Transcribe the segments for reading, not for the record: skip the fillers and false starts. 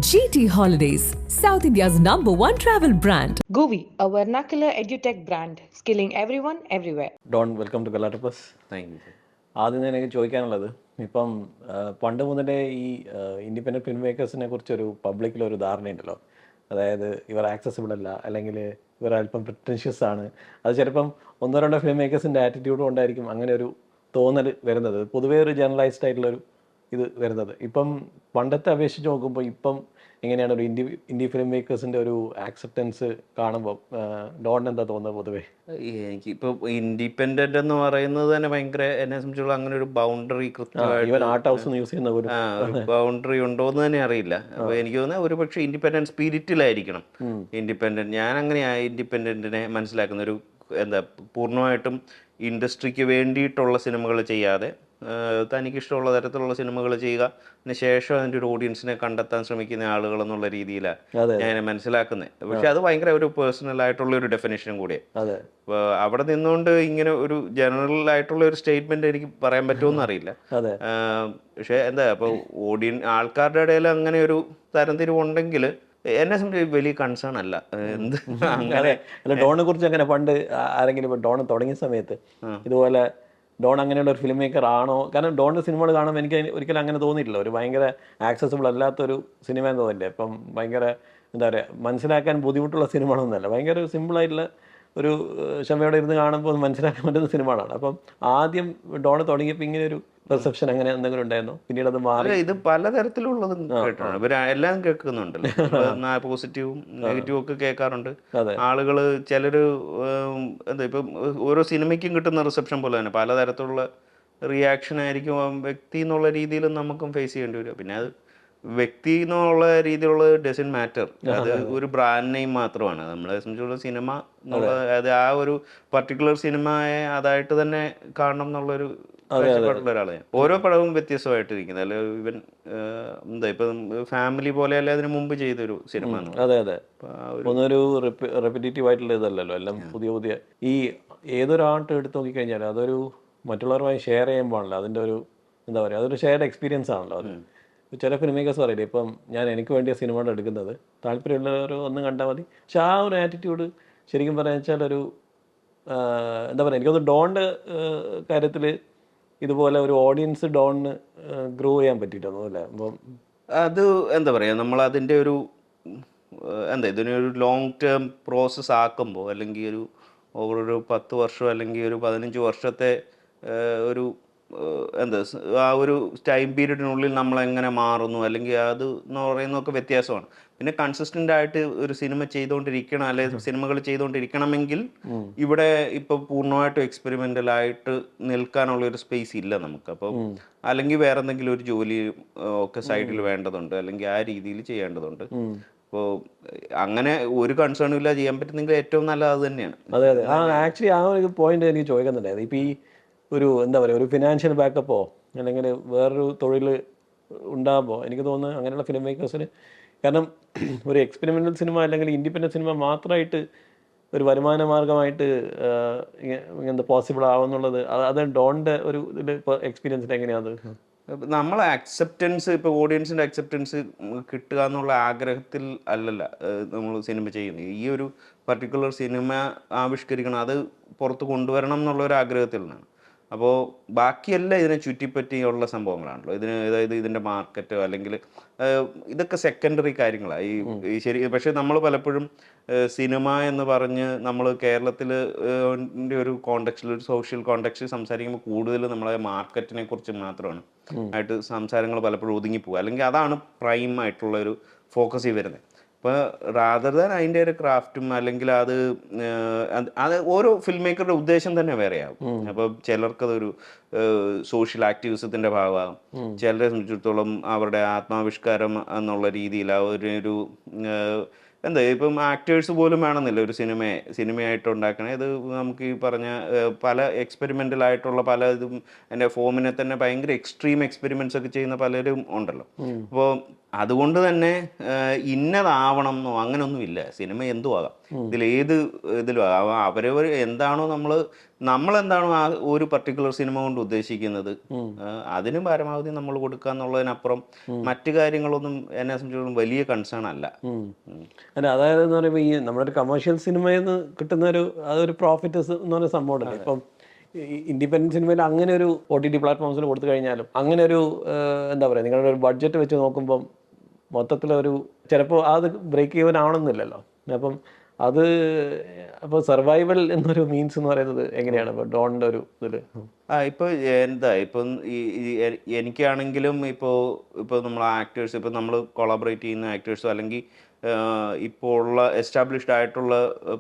GT Holidays, South India's #1 travel brand. Govi, a vernacular edutech brand, skilling everyone, everywhere. Don welcome to Galatta plus. Thank you. ആദ്യം തന്നെ എനിക്ക് ചോദിക്കാനുള്ളത്, ഇപ്പം പണ്ട് മുതലേ ഈ ഇൻഡിപെൻഡൻറ്റ് ഫിലിം മേക്കേഴ്സിനെ കുറിച്ചൊരു പബ്ലിക്കിലൊരു ധാരണയുണ്ടല്ലോ. അതായത് ഇവർ ആക്സസിബിൾ അല്ല, അല്ലെങ്കിൽ ഇവർ അല്പം പ്രിറ്റൻഷ്യസ് ആണ്. അത് ചിലപ്പം ഒന്നോ രണ്ടോ ഫിലിം മേക്കേഴ്സിൻ്റെ ആറ്റിറ്റ്യൂഡ് കൊണ്ടായിരിക്കും അങ്ങനെ ഒരു തോന്നൽ വരുന്നത്. പൊതുവേ ഒരു ജനറലൈസ്ഡ് ആയിട്ടുള്ളൊരു ഇത് വരുന്നത്. ഇപ്പം പണ്ടത്തെ അപേക്ഷിച്ച് നോക്കുമ്പോൾ ഇപ്പം എങ്ങനെയാണ് ഒരു ഇന്ത്യ ഫിലിം മേക്കേഴ്സിൻ്റെ ഒരു ആക്സെപ്റ്റൻസ് കാണുമ്പോൾ ഡോൺ എന്താ തോന്നുന്നത് പൊതുവേ? എനിക്കിപ്പോൾ ഇൻഡിപെൻഡൻ്റ് എന്ന് പറയുന്നത് തന്നെ ഭയങ്കര, എന്നെ സംബന്ധിച്ചുള്ള അങ്ങനെ ഒരു ബൗണ്ടറി കൃത്യമായിട്ട് ആർട്ട് ഹൗസ് യൂസ് ചെയ്യുന്ന ഒരു ബൗണ്ടറി ഉണ്ടോ എന്ന് തന്നെ അറിയില്ല. അപ്പോൾ എനിക്ക് തോന്നുന്നത് ഒരു പക്ഷേ ഇൻഡിപെൻഡൻറ്റ് സ്പിരിറ്റിലായിരിക്കണം ഇൻഡിപെൻഡൻറ്റ്. ഞാൻ അങ്ങനെയാണ് ഇൻഡിപെൻഡൻറ്റിനെ മനസ്സിലാക്കുന്ന. ഒരു എന്താ, പൂർണ്ണമായിട്ടും ഇൻഡസ്ട്രിക്ക് വേണ്ടിയിട്ടുള്ള സിനിമകൾ ചെയ്യാതെ തനിക്കിഷ്ടമുള്ള തരത്തിലുള്ള സിനിമകൾ ചെയ്യുക, അതിന് ശേഷം അതിൻ്റെ ഒരു ഓഡിയൻസിനെ കണ്ടെത്താൻ ശ്രമിക്കുന്ന ആളുകൾ എന്നുള്ള രീതിയിലാണ് ഞാൻ മനസ്സിലാക്കുന്നത്. പക്ഷെ അത് ഭയങ്കര ഒരു പേഴ്സണൽ ആയിട്ടുള്ള ഒരു ഡെഫിനേഷനും കൂടിയാണ്. അപ്പോൾ അവിടെ നിന്നുകൊണ്ട് ഇങ്ങനെ ഒരു ജനറൽ ആയിട്ടുള്ള ഒരു സ്റ്റേറ്റ്മെന്റ് എനിക്ക് പറയാൻ പറ്റുമെന്ന് അറിയില്ല. പക്ഷെ എന്താ, അപ്പോൾ ആൾക്കാരുടെ ഇടയിൽ അങ്ങനെ ഒരു തരംതിരിവുണ്ടെങ്കിൽ എന്നെ സംബന്ധിച്ച് വലിയ കൺസേൺ അല്ല. എന്ത് അങ്ങനെ ഡോണിനെ കുറിച്ച് അങ്ങനെ പണ്ട് ആരെങ്കിലും ഇപ്പോൾ ഡോൺ തുടങ്ങിയ സമയത്ത് ഇതുപോലെ ഡോൺ അങ്ങനെയുള്ള ഒരു ഫിലിം മേക്കർ ആണോ? കാരണം ഡോണിൻ്റെ സിനിമകൾ കാണുമ്പോൾ എനിക്ക് ഒരിക്കലും അങ്ങനെ തോന്നിയിട്ടില്ല. ഒരു ഭയങ്കര ആക്സസിബിൾ അല്ലാത്തൊരു സിനിമ എന്ന് തോന്നില്ല. ഇപ്പം ഭയങ്കര എന്താ പറയുക, മനസ്സിലാക്കാൻ ബുദ്ധിമുട്ടുള്ള സിനിമകളൊന്നുമല്ല. ഭയങ്കര ഒരു സിമ്പിളായിട്ടുള്ള ഒരു ക്ഷമയോടെ ഇരുന്ന് കാണുമ്പോൾ മനസ്സിലാക്കാൻ പറ്റുന്ന സിനിമകളാണ്. അപ്പം ആദ്യം ഡോൺ തുടങ്ങിയപ്പോൾ ഇങ്ങനെ ഒരു പെർസെപ്ഷൻ അങ്ങനെ എന്തെങ്കിലും ഉണ്ടായിരുന്നോ? പിന്നീട് അത് മാറി. ഇത് പലതരത്തിലുള്ളതും കേട്ടിട്ടുണ്ട്. ഇവർ എല്ലാം കേൾക്കുന്നുണ്ടല്ലോ. പോസിറ്റീവും നെഗറ്റീവും ഒക്കെ കേൾക്കാറുണ്ട് ആളുകൾ. ചിലർ എന്താ, ഇപ്പം ഓരോ സിനിമയ്ക്കും കിട്ടുന്ന റിസപ്ഷൻ പോലെ തന്നെ പലതരത്തിലുള്ള റിയാക്ഷൻ ആയിരിക്കും വ്യക്തി എന്നുള്ള രീതിയിൽ നമുക്കും ഫേസ് ചെയ്യേണ്ടി വരും. പിന്നെ അത് വ്യക്തി എന്നുള്ള രീതിയിലുള്ള ഡസൻ മാറ്റർ. അത് ഒരു ബ്രാൻഡ് നെയിം മാത്രമാണ്. നമ്മളെ സംബന്ധിച്ചുള്ള സിനിമ എന്നുള്ള അത് ആ ഒരു പർട്ടിക്കുലർ സിനിമയെ അതായിട്ട് തന്നെ കാണണം എന്നുള്ളൊരു ഒരാളെ. ഓരോ പടവും വ്യത്യസ്തമായിട്ടിരിക്കുന്നത്. അല്ലെ ഇവൻ എന്താ, ഇപ്പം ഫാമിലി പോലെ അല്ലെ അതിന് മുമ്പ് ചെയ്തൊരു സിനിമ. അതെ അതെ, ഒന്നൊരു റെപ്പിറ്റേറ്റീവ് ആയിട്ടുള്ള ഇതല്ലല്ലോ, എല്ലാം പുതിയ പുതിയ. ഈ ഏതൊരു ആർട്ട് എടുത്ത് നോക്കിക്കഴിഞ്ഞാൽ അതൊരു മറ്റുള്ളവരുമായി ഷെയർ ചെയ്യാൻ പാടില്ല. അതിൻ്റെ ഒരു എന്താ പറയുക, അതൊരു ഷെയർഡ് എക്സ്പീരിയൻസ് ആണല്ലോ അത്. ചില ഫിലിം മേക്കേഴ്സ് പറയില്ലേ, ഇപ്പം ഞാൻ എനിക്ക് വേണ്ടിയ സിനിമകൾ എടുക്കുന്നത്, താല്പര്യമുള്ളവർ ഒന്നും കണ്ടാൽ മതി. പക്ഷെ ആ ഒരു ആറ്റിറ്റ്യൂഡ് ശരിക്കും പറയാന്ന് വെച്ചാൽ ഒരു എന്താ പറയുക, എനിക്കൊന്ന് ഡോണിൻ്റെ കാര്യത്തിൽ ഇതുപോലെ ഒരു ഓഡിയൻസ് ഡോണിന് ഗ്രോ ചെയ്യാൻ പറ്റിയിട്ടൊന്നുമില്ല. അപ്പം അത് എന്താ പറയുക, നമ്മൾ അതിൻ്റെ ഒരു എന്താ, ഇതിനൊരു ലോങ് ടേം പ്രോസസ്സ് ആക്കുമ്പോൾ, അല്ലെങ്കിൽ ഒരു 10 വർഷം അല്ലെങ്കിൽ ഒരു 15 വർഷത്തെ ഒരു എന്താ, ആ ഒരു ടൈം പീരീഡിനുള്ളിൽ നമ്മൾ എങ്ങനെ മാറുന്നു, അല്ലെങ്കിൽ അത് എന്ന് പറയുന്നതൊക്കെ വ്യത്യാസമാണ്. പിന്നെ കൺസിസ്റ്റൻ്റ് ആയിട്ട് ഒരു സിനിമ ചെയ്തുകൊണ്ടിരിക്കണം, അല്ലെങ്കിൽ സിനിമകൾ ചെയ്തുകൊണ്ടിരിക്കണമെങ്കിൽ ഇവിടെ ഇപ്പോൾ പൂർണ്ണമായിട്ടും എക്സ്പെരിമെൻ്റലായിട്ട് നിൽക്കാനുള്ള ഒരു സ്പേസ് ഇല്ല നമുക്ക്. അപ്പോൾ അല്ലെങ്കിൽ വേറെ എന്തെങ്കിലും ഒരു ജോലി ഒക്കെ സൈഡിൽ വേണ്ടതുണ്ട്, അല്ലെങ്കിൽ ആ രീതിയിൽ ചെയ്യേണ്ടതുണ്ട്. അപ്പോൾ അങ്ങനെ ഒരു കൺസേണും ഇല്ല ചെയ്യാൻ പറ്റുന്നെങ്കിൽ ഏറ്റവും നല്ലത് അത് തന്നെയാണ്. അതെ അതെ, ആക്ച്വലി ആ ഒരു പോയിന്റ് എനിക്ക് ചോദിക്കുന്നുണ്ടായിരുന്നു. ഇപ്പോൾ ഈ ഒരു എന്താ പറയുക, ഒരു ഫിനാൻഷ്യൽ ബാക്കപ്പോ അല്ലെങ്കിൽ വേറൊരു തൊഴിൽ ഉണ്ടാകുമ്പോൾ എനിക്ക് തോന്നുന്നു അങ്ങനെയുള്ള ഫിലിം മേക്കേഴ്സിന്, കാരണം ഒരു എക്സ്പെരിമെൻ്റൽ സിനിമ അല്ലെങ്കിൽ ഇൻഡിപെൻഡൻറ്റ് സിനിമ മാത്രമായിട്ട് ഒരു വരുമാന മാർഗമായിട്ട് എന്താ പോസിബിൾ ആവുമെന്നുള്ളത്, അത് ഡോണിൻ്റെ ഒരു ഇതിൽ ഇപ്പോൾ എക്സ്പീരിയൻസിൽ എങ്ങനെയാണ്? നമ്മളെ അക്സെപ്റ്റൻസ്, ഇപ്പോൾ ഓഡിയൻസിൻ്റെ അക്സെപ്റ്റൻസ് കിട്ടുക എന്നുള്ള ആഗ്രഹത്തിൽ അല്ലല്ല നമ്മൾ സിനിമ ചെയ്യുന്നത്. ഈ ഒരു പർട്ടിക്കുലർ സിനിമ ആവിഷ്കരിക്കണം, അത് പുറത്ത് കൊണ്ടുവരണം എന്നുള്ളൊരു ആഗ്രഹത്തിൽ നിന്നാണ്. അപ്പോൾ ബാക്കിയെല്ലാം ഇതിനെ ചുറ്റിപ്പറ്റിയുള്ള സംഭവങ്ങളാണല്ലോ. അതായത് ഇതിൻ്റെ മാർക്കറ്റോ അല്ലെങ്കിൽ ഇതൊക്കെ സെക്കൻഡറി കാര്യങ്ങളാണ് ഈ ശരി. പക്ഷേ നമ്മൾ പലപ്പോഴും സിനിമ എന്ന് പറഞ്ഞ് നമ്മൾ കേരളത്തിൽ ഒരു കോണ്ടെക്സ്റ്റിൽ, ഒരു സോഷ്യൽ കോണ്ടെക്സ്റ്റിൽ സംസാരിക്കുമ്പോൾ കൂടുതൽ നമ്മളെ മാർക്കറ്റിനെ കുറിച്ച് മാത്രമാണ് ആയിട്ട് സംസാരങ്ങൾ പലപ്പോഴും ഒതുങ്ങിപ്പോവുക, അല്ലെങ്കിൽ അതാണ് പ്രൈം ആയിട്ടുള്ള ഒരു ഫോക്കസിൽ വരുന്നത്. അപ്പോൾ റാദർ ദാൻ അതിൻ്റെ ഒരു ക്രാഫ്റ്റും, അല്ലെങ്കിൽ അത് ഓരോ ഫിലിം മേക്കറുടെ ഉദ്ദേശം തന്നെ വേറെയാകും. അപ്പോൾ ചിലർക്കതൊരു സോഷ്യൽ ആക്ടിവിസത്തിൻ്റെ ഭാഗമാകും, ചിലരെ സംബന്ധിച്ചിടത്തോളം അവരുടെ ആത്മാവിഷ്കാരം എന്നുള്ള രീതിയിൽ ആ ഒരു എന്താ, ഇപ്പം ആക്ടേഴ്സ് പോലും വേണമെന്നില്ല ഒരു സിനിമയായിട്ട് ഉണ്ടാക്കണേ. ഇത് നമുക്ക് ഈ പറഞ്ഞ പല എക്സ്പെരിമെൻ്റലായിട്ടുള്ള പല ഇതും എൻ്റെ ഫോമിനെ തന്നെ ഭയങ്കര എക്സ്ട്രീം എക്സ്പെരിമെൻറ്റ്സ് ഒക്കെ ചെയ്യുന്ന പലരും ഉണ്ടല്ലോ. അപ്പോൾ അതുകൊണ്ട് തന്നെ ഇന്നതാവണം എന്നോ അങ്ങനെയൊന്നുമില്ല. സിനിമ എന്തും ആകാം. ഇതിലേത് ഇതിലും അവരവർ എന്താണോ നമ്മളെന്താണോ ആ ഒരു പർട്ടിക്കുലർ സിനിമ കൊണ്ട് ഉദ്ദേശിക്കുന്നത് അതിന് പരമാവധി നമ്മൾ കൊടുക്കുക എന്നുള്ളതിനപ്പുറം മറ്റു കാര്യങ്ങളൊന്നും എന്നെ സംബന്ധിച്ചിടത്തോളം വലിയ കൺസേൺ അല്ല. അല്ല, അതായത് എന്ന് പറയുമ്പോൾ ഈ നമ്മുടെ ഒരു കമേഴ്ഷ്യൽ സിനിമയിൽ നിന്ന് കിട്ടുന്ന അതൊരു പ്രോഫിറ്റ് എന്ന് പറയുന്ന സംഭവം ഉണ്ടല്ലോ. ഇപ്പം ഇൻഡിപെൻഡൻറ്റ് സിനിമയിൽ അങ്ങനെ ഒരു OTT പ്ലാറ്റ്ഫോംസിൽ കൊടുത്തു കഴിഞ്ഞാലും അങ്ങനെ ഒരു എന്താ പറയുക, നിങ്ങളുടെ ഒരു ബഡ്ജറ്റ് വെച്ച് നോക്കുമ്പം മൊത്തത്തിലൊരു ചിലപ്പോൾ അത് ബ്രേക്ക് ഈവൻ ആവണമെന്നില്ലല്ലോ. അപ്പം അത് അപ്പോൾ സർവൈവൽ എന്നൊരു മീൻസ് എന്ന് പറയുന്നത് എങ്ങനെയാണ് ഇപ്പോൾ ഡോണിൻ്റെ ഒരു ഇതിൽ? ഇപ്പോൾ ഇപ്പം എനിക്കാണെങ്കിലും ഇപ്പോൾ നമ്മൾ ആക്ടേഴ്സ്, ഇപ്പോൾ നമ്മൾ കൊളാബറേറ്റ് ചെയ്യുന്ന ആക്ടേഴ്സോ അല്ലെങ്കിൽ ഇപ്പോൾ ഉള്ള എസ്റ്റാബ്ലിഷ്ഡ് ആയിട്ടുള്ള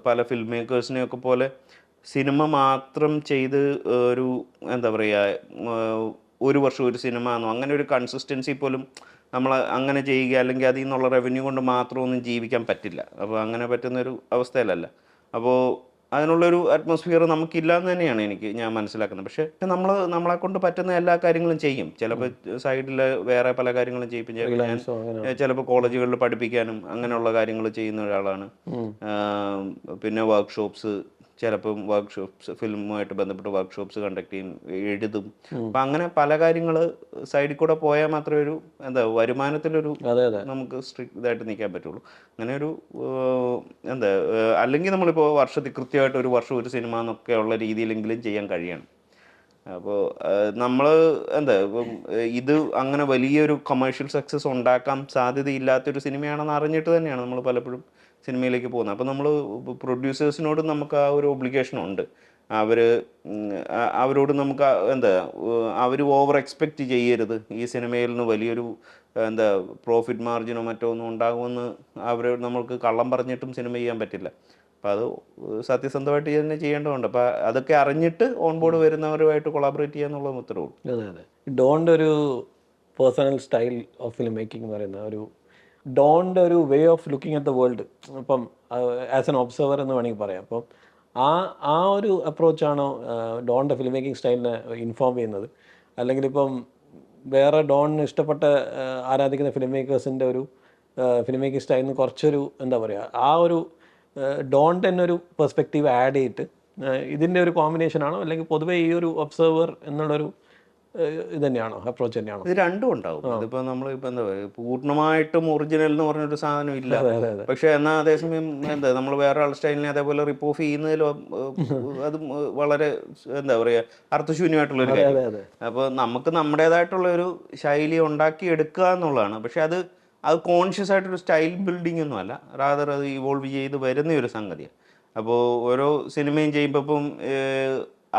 പല ഫിലിം മേക്കേഴ്സിനെയൊക്കെ പോലെ സിനിമ മാത്രം ചെയ്ത് ഒരു എന്താ പറയുക ഒരു വർഷം ഒരു സിനിമ എന്നോ അങ്ങനെ ഒരു കൺസിസ്റ്റൻസി പോലും നമ്മൾ അങ്ങനെ ചെയ്യുക, അല്ലെങ്കിൽ അതിൽ നിന്നുള്ള റവന്യൂ കൊണ്ട് മാത്രമൊന്നും ജീവിക്കാൻ പറ്റില്ല. അപ്പോൾ അങ്ങനെ പറ്റുന്നൊരു അവസ്ഥയിലല്ല. അപ്പോൾ അതിനുള്ളൊരു അറ്റ്മോസ്ഫിയർ നമുക്കില്ല എന്ന് തന്നെയാണ് ഞാൻ മനസ്സിലാക്കുന്നത്. പക്ഷേ നമ്മളെ കൊണ്ട് പറ്റുന്ന എല്ലാ കാര്യങ്ങളും ചെയ്യും. ചിലപ്പോൾ സൈഡിൽ വേറെ പല കാര്യങ്ങളും ചെയ്യിപ്പിച്ച് ചിലപ്പോൾ കോളേജുകളിൽ പഠിപ്പിക്കാനും അങ്ങനെയുള്ള കാര്യങ്ങൾ ചെയ്യുന്ന ഒരാളാണ്. പിന്നെ വർക്ക്ഷോപ്സ്, ചിലപ്പം വർക്ക്ഷോപ്സ് ഫിലിമുമായിട്ട് ബന്ധപ്പെട്ട് വർക്ക്ഷോപ്സ് കണ്ടക്ട് ചെയ്യും, എഴുതും. അപ്പം അങ്ങനെ പല കാര്യങ്ങൾ സൈഡിൽ കൂടെ പോയാൽ മാത്രമേ ഒരു വരുമാനത്തിലൊരു നമുക്ക് സ്ട്രിക്റ്റ് ഇതായിട്ട് നിൽക്കാൻ പറ്റുള്ളൂ. അങ്ങനെ ഒരു അല്ലെങ്കിൽ നമ്മളിപ്പോൾ കൃത്യമായിട്ട് ഒരു വർഷം ഒരു സിനിമ എന്നൊക്കെ ഉള്ള രീതിയിലെങ്കിലും ചെയ്യാൻ കഴിയണം. അപ്പോൾ നമ്മൾ ഇപ്പം ഇത് അങ്ങനെ വലിയൊരു കമേഴ്ഷ്യൽ സക്സസ് ഉണ്ടാക്കാൻ സാധ്യതയില്ലാത്തൊരു സിനിമയാണെന്ന് അറിഞ്ഞിട്ട് തന്നെയാണ് നമ്മൾ പലപ്പോഴും സിനിമയിലേക്ക് പോകുന്നത്. അപ്പോൾ നമ്മൾ പ്രൊഡ്യൂസേഴ്സിനോട് നമുക്ക് ആ ഒരു ഒബ്ലിഗേഷൻ ഉണ്ട്. അവരോട് നമുക്ക് അവർ ഓവർ എക്സ്പെക്റ്റ് ചെയ്യരുത് ഈ സിനിമയിൽ നിന്ന് വലിയൊരു പ്രോഫിറ്റ് മാർജിനോ മറ്റോ ഒന്നും ഉണ്ടാകുമെന്ന് നമ്മൾക്ക് കള്ളം പറഞ്ഞിട്ടും സിനിമ ചെയ്യാൻ പറ്റില്ല. അപ്പോൾ അത് സത്യസന്ധമായിട്ട് തന്നെ ചെയ്യേണ്ടതുണ്ട്. അപ്പോൾ അതൊക്കെ അറിഞ്ഞിട്ട് ഓൺ ബോർഡ് വരുന്നവരുമായിട്ട് കൊളാബറേറ്റ് ചെയ്യുക എന്നുള്ളത് മാത്രമേ ഉള്ളൂ. അതെ അതെ. ഡോണിൻ്റെ ഒരു personal style of film making എന്ന് പറയുന്ന ഡോണിൻ്റെ ഒരു way of looking at the world, അപ്പം ആസ് എൻ ഒബ്സർവർ എന്ന് വേണമെങ്കിൽ പറയാം. അപ്പം ആ ഒരു അപ്രോച്ചാണോ ഡോണിൻ്റെ ഫിലിം മേക്കിംഗ് സ്റ്റൈലിനെ ഇൻഫോം ചെയ്യുന്നത്? അല്ലെങ്കിൽ ഇപ്പം വേറെ ഡോണിന് ഇഷ്ടപ്പെട്ട ആരാധിക്കുന്ന ഫിലിം മേക്കേഴ്സിൻ്റെ ഒരു ഫിലിം മേക്കിംഗ് സ്റ്റൈലിന് കുറച്ചൊരു എന്താ പറയുക, ആ ഒരു ഡോണിൻ്റെ തന്നെ ഒരു പെർസ്പെക്റ്റീവ് ആഡ് ചെയ്തിട്ട് ഇതിൻ്റെ ഒരു കോമ്പിനേഷനാണോ, അല്ലെങ്കിൽ പൊതുവേ ഈ ഒരു ഒബ്സർവർ എന്നുള്ളൊരു ഇത് തന്നെയാണോ, അപ്രോച്ച് തന്നെയാണോ? ഇത് രണ്ടും ഉണ്ടാവും. ഇതിപ്പോൾ നമ്മളിപ്പോൾ എന്താ പറയുക, പൂർണ്ണമായിട്ടും ഒറിജിനൽ എന്ന് പറഞ്ഞൊരു സാധനം ഇല്ല. പക്ഷേ എന്നാൽ അതേസമയം നമ്മൾ വേറെ ആൾ സ്റ്റൈലിനെ അതേപോലെ റിപ്പ് ഓഫ് ചെയ്യുന്നതിലോ അത് വളരെ എന്താ പറയുക അർത്ഥശൂന്യമായിട്ടുള്ളൊരു കാര്യം. അപ്പോൾ നമുക്ക് നമ്മുടേതായിട്ടുള്ള ഒരു ശൈലി ഉണ്ടാക്കി എടുക്കുക എന്നുള്ളതാണ്. പക്ഷെ അത് കോൺഷ്യസ് ആയിട്ടൊരു സ്റ്റൈൽ ബിൽഡിംഗ് ഒന്നും അല്ല, റാദർ അത് ഇവോൾവ് ചെയ്ത് വരുന്ന ഒരു സംഗതിയാണ്. അപ്പോൾ ഓരോ സിനിമയും ചെയ്യുമ്പോൾ ഇപ്പം